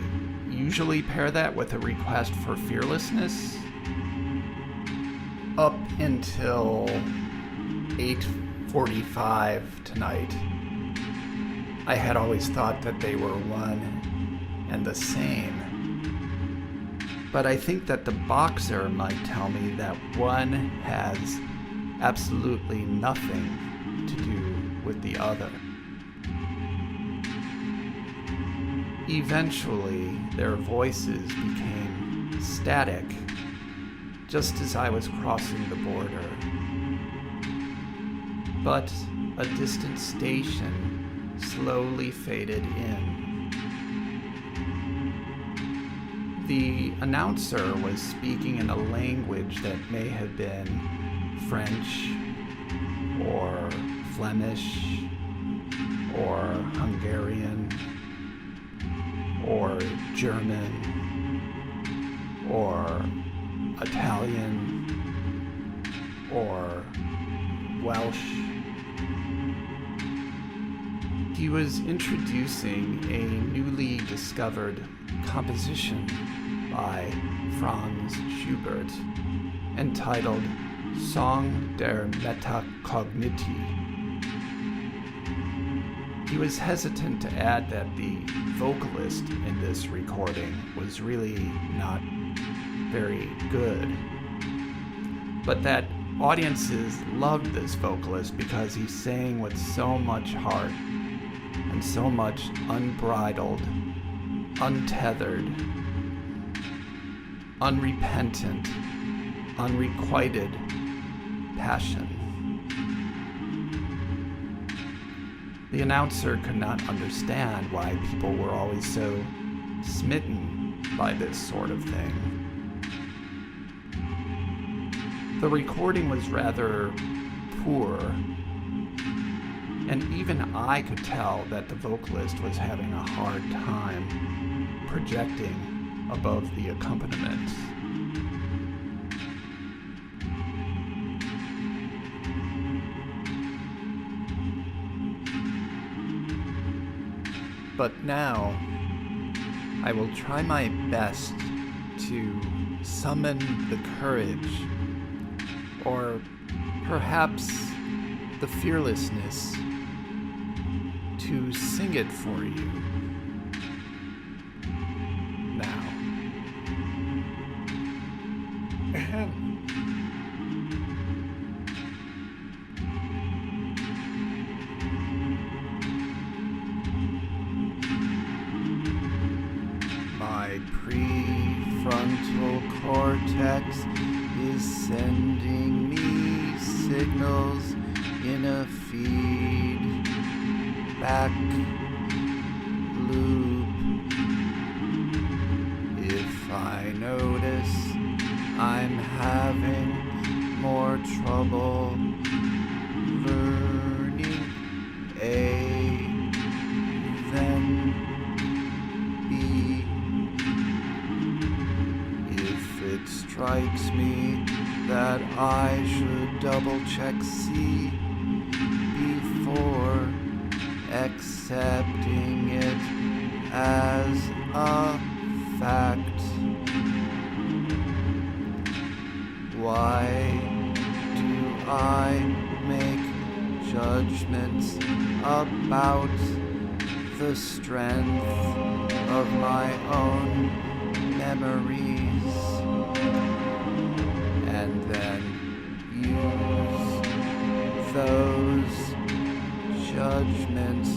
usually pair that with a request for fearlessness? Up until 8:45 tonight, I had always thought that they were one and the same. But I think that the boxer might tell me that one has absolutely nothing to do with the other. Eventually, their voices became static, just as I was crossing the border. But a distant station slowly faded in. The announcer was speaking in a language that may have been French or Flemish or Hungarian or German or Italian or Welsh. He was introducing a newly discovered composition by Franz Schubert entitled Song der Metakogniti. He was hesitant to add that the vocalist in this recording was really not very good, but that audiences loved this vocalist because he sang with so much heart and so much unbridled, untethered, unrepentant, unrequited passion. The announcer could not understand why people were always so smitten by this sort of thing. The recording was rather poor, and even I could tell that the vocalist was having a hard time projecting above the accompaniment. But now, I will try my best to summon the courage, or perhaps the fearlessness, to sing it for you. Now. My prefrontal cortex is sending me signals in a feedback loop. If I notice I'm having more trouble learning A than B, if it strikes me that I should double check C before accepting it as a fact, why do I make judgments about the strength of my own memories and then use those judgments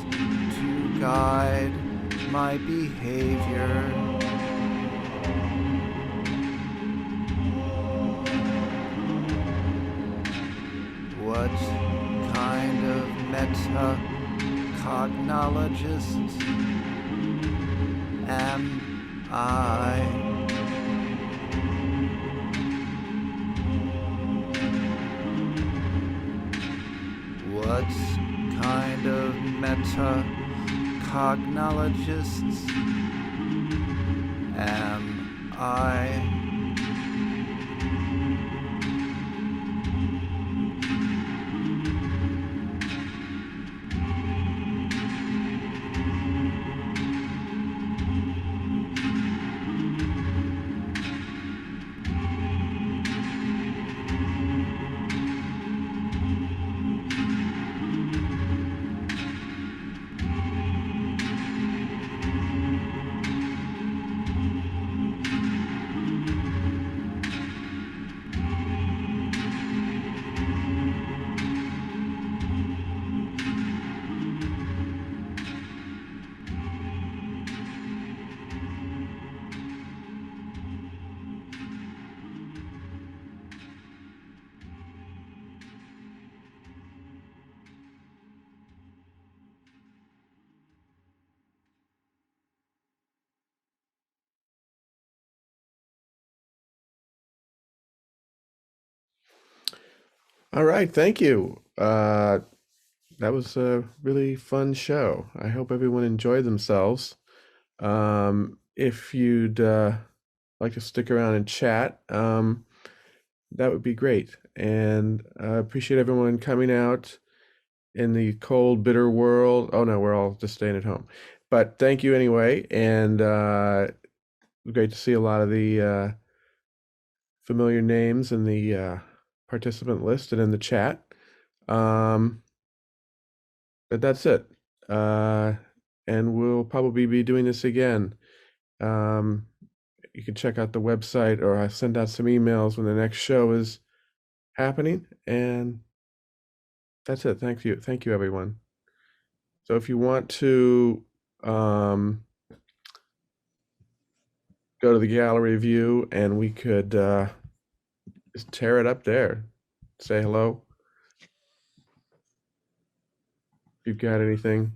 to guide my behavior? What kind of meta-cognologist am I? What kind of meta-cognologist am I? All right, thank you. That was a really fun show. I hope everyone enjoyed themselves. If you'd like to stick around and chat, that would be great. And I appreciate everyone coming out in the cold, bitter world. Oh no, we're all just staying at home. But thank you anyway, and great to see a lot of the familiar names in the participant list and in the chat. But that's it. And we'll probably be doing this again. You can check out the website, or I send out some emails when the next show is happening. And that's it. Thank you. Thank you, everyone. So if you want to go to the gallery view, and we could just tear it up there. Say hello. If you've got anything.